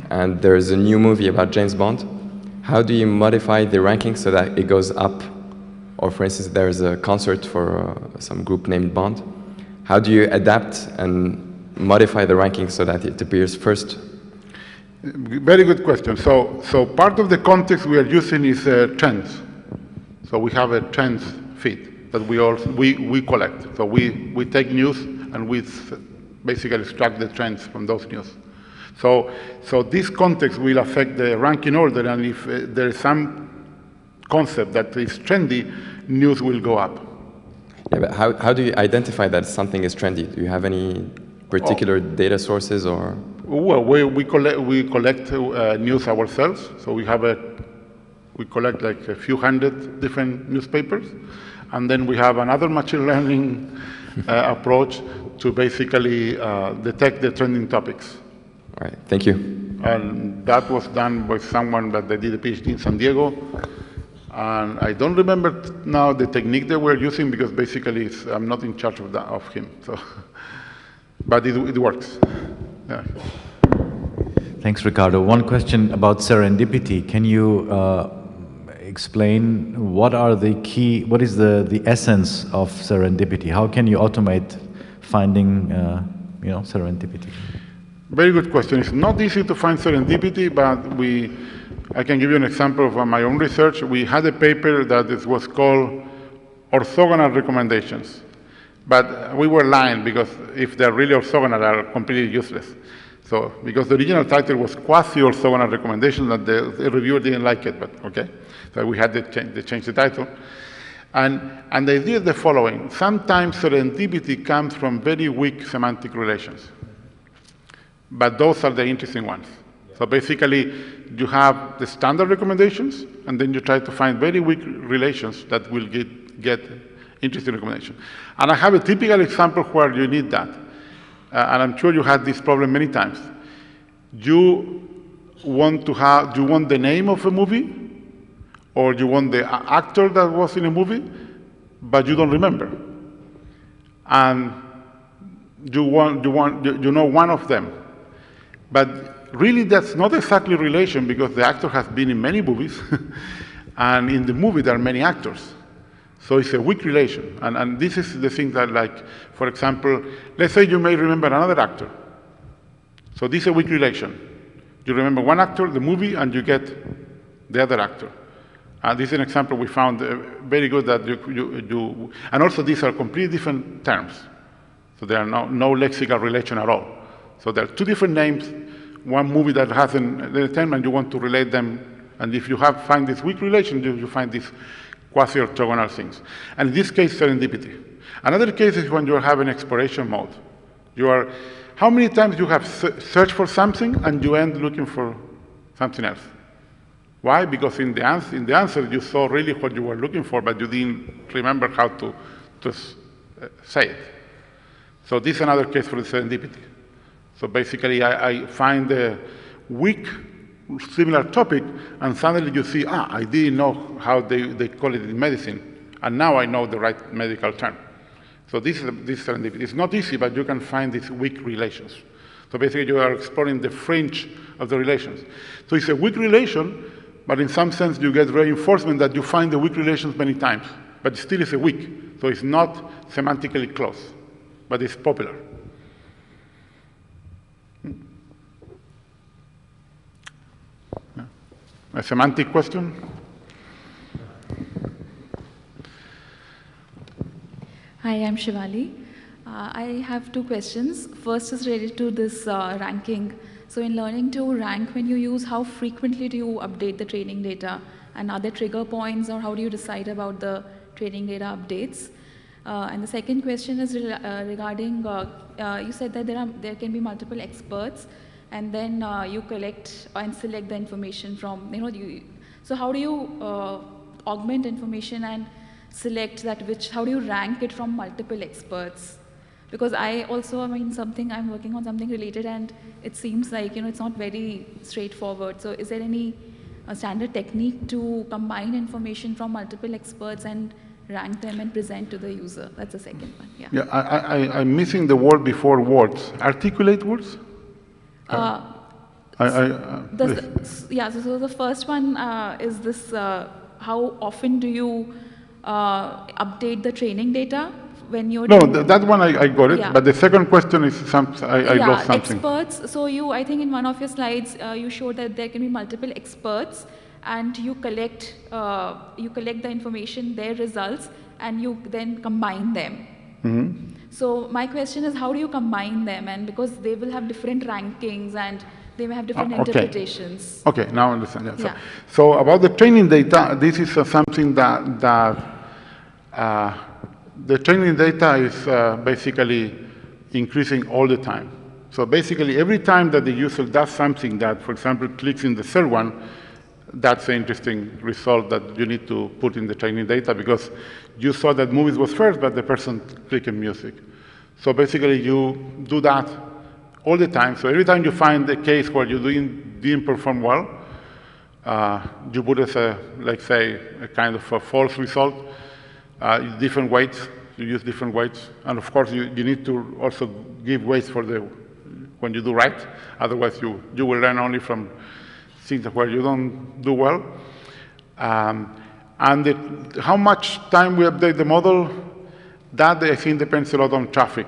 and there's a new movie about James Bond. How do you modify the ranking so that it goes up? Or for instance, there's a concert for some group named Bond. How do you adapt and modify the ranking so that it appears first? Very good question. So part of the context we are using is trends. So we have a trends feed that we collect. So we take news and we basically extract the trends from those news. So this context will affect the ranking order, and if there is some concept that is trendy, news will go up. Yeah, but how do you identify that something is trendy? Do you have any particular data sources or? Well, we collect news ourselves. So we collect like a few hundred different newspapers, and then we have another machine learning approach to basically detect the trending topics. All right, thank you. And that was done by someone that they did a PhD in San Diego. And I don't remember now the technique they were using, because basically I'm not in charge of him. So, but it works. Yeah. Thanks, Ricardo. One question about serendipity. Can you explain what is the essence of serendipity? How can you automate finding, serendipity? Very good question. It's not easy to find serendipity, but I can give you an example of my own research. We had a paper that was called Orthogonal Recommendations. But we were lying, because if they're really orthogonal, they're completely useless. So, because the original title was Quasi-Orthogonal Recommendations, and the reviewer didn't like it, but okay. So we had to change the title. And the idea is the following. Sometimes serendipity comes from very weak semantic relations. But those are the interesting ones. So basically, you have the standard recommendations, and then you try to find very weak relations that will get interesting recommendation. And I have a typical example where you need that. And I'm sure you had this problem many times. You want the name of a movie, or you want the actor that was in a movie, but you don't remember. And you know one of them. But really, that's not exactly relation, because the actor has been in many movies, and in the movie there are many actors. So it's a weak relation. And this is the thing that, like, for example, let's say you may remember another actor. So this is a weak relation. You remember one actor, the movie, and you get the other actor. And this is an example we found very good that you and also these are completely different terms. So there are no lexical relation at all. So there are two different names, one movie that has the term, and you want to relate them. And if you find this weak relation, you find these quasi-orthogonal things. And in this case, serendipity. Another case is when you are having exploration mode. How many times you have searched for something and you end looking for something else? Why? Because in the answer you saw really what you were looking for, but you didn't remember how to say it. So this is another case for the serendipity. So basically, I find a weak, similar topic, and suddenly you see, I didn't know how they call it in medicine, and now I know the right medical term. So this is serendipity. It's not easy, but you can find these weak relations. So basically, you are exploring the fringe of the relations. So it's a weak relation, but in some sense, you get reinforcement that you find the weak relations many times, but still it's a weak. So it's not semantically close, but it's popular. A semantic question? Hi, I'm Shivali. I have two questions. First is related to this ranking. So in learning to rank, when you use, how frequently do you update the training data? And are there trigger points, or how do you decide about the training data updates? And the second question is regarding, you said that there can be multiple experts, and then you collect and select the information from, so how do you augment information and select that how do you rank it from multiple experts? Because I'm working on something related, and it seems like, it's not very straightforward. So is there any standard technique to combine information from multiple experts and rank them and present to the user? That's the second one. Yeah. I'm missing the word before words. Articulate words? So the first one is this, how often do you update the training data when you're... No, that one I got it, yeah. But the second question is I lost something. Experts, so I think in one of your slides, you showed that there can be multiple experts, and you collect the information, their results, and you then combine them. Mm-hmm. So my question is, how do you combine them? And because they will have different rankings, and they may have different interpretations. Okay, now I understand. Yeah. So about the training data, this is something that the training data is basically increasing all the time. So basically, every time that the user does something that, for example, clicks in the third one, that's an interesting result that you need to put in the training data, because you saw that movies was first, but the person clicked in music. So basically, you do that all the time. So every time you find a case where you didn't perform well, you put as let's say, a kind of a false result, different weights. You use different weights. And of course, you need to also give weights for when you do right. Otherwise, you will learn only from things where you don't do well. And how much time we update the model, that I think depends a lot on traffic,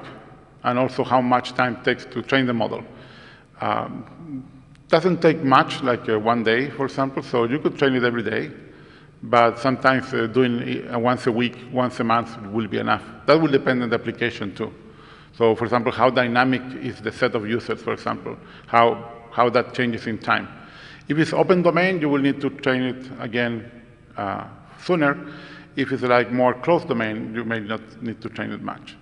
and also how much time it takes to train the model. Doesn't take much, like 1 day, for example, so you could train it every day, but sometimes doing it once a week, once a month will be enough. That will depend on the application too. So for example, how dynamic is the set of users, for example, how that changes in time. If it's open domain, you will need to train it again sooner. If it's like more closed domain, you may not need to train it much.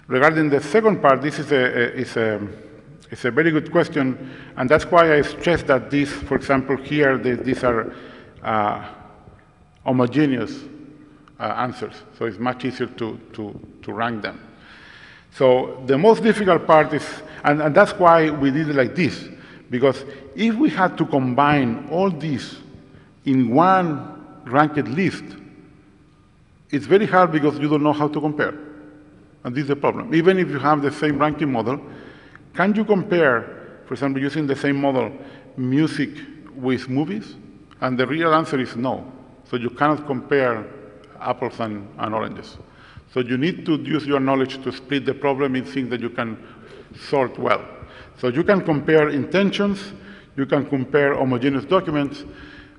Regarding the second part, this is a very good question, and that's why I stress that these, for example, here, these are homogeneous answers, so it's much easier to rank them. So the most difficult part is, and that's why we did it like this, because if we had to combine all these in one ranked list, it's very hard because you don't know how to compare. And this is the problem. Even if you have the same ranking model, can you compare, for example, using the same model, music with movies? And the real answer is no. So you cannot compare apples and oranges. So you need to use your knowledge to split the problem in things that you can sort well. So you can compare intentions, you can compare homogeneous documents,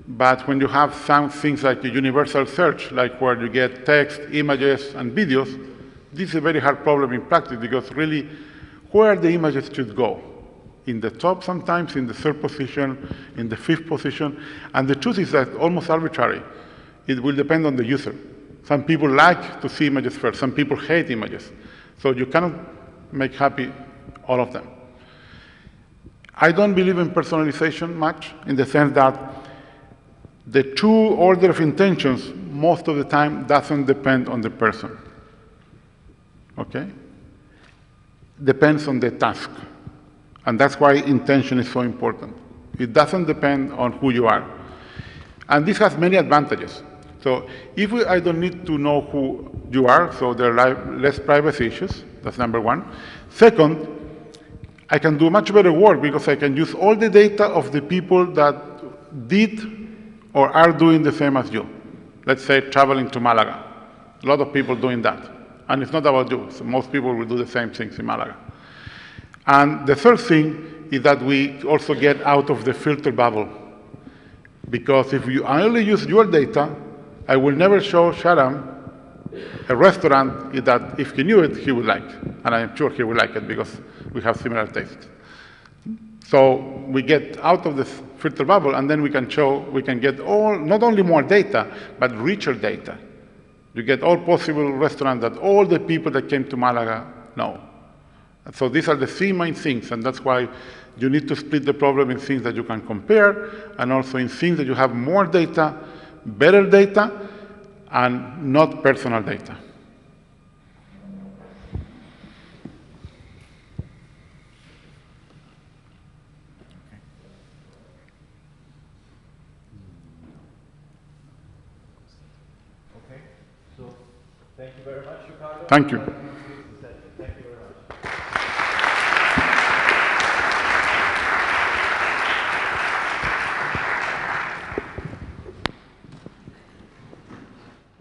but when you have some things like a universal search, like where you get text, images, and videos, this is a very hard problem in practice, because really, where the images should go? In the top sometimes, in the third position, in the fifth position, and the truth is that almost arbitrary. It will depend on the user. Some people like to see images first, some people hate images. So you cannot make happy all of them. I don't believe in personalization much, in the sense that the true order of intentions most of the time doesn't depend on the person. Okay? Depends on the task. And that's why intention is so important. It doesn't depend on who you are. And this has many advantages. So if I don't need to know who you are, so there are less privacy issues, that's number one. Second, I can do much better work because I can use all the data of the people that did or are doing the same as you. Let's say traveling to Malaga. A lot of people doing that. And it's not about you. So most people will do the same things in Malaga. And the third thing is that we also get out of the filter bubble. Because if you only use your data, I will never show Sharam a restaurant that if he knew it, he would like. And I'm sure he would like it because we have similar tastes. So we get out of the filter bubble, and then we can get not only more data, but richer data. You get all possible restaurants that all the people that came to Malaga know. And so these are the three main things, and that's why you need to split the problem in things that you can compare, and also in things that you have more data, better data, and not personal data. Okay, so thank you very much, Ricardo. Thank you.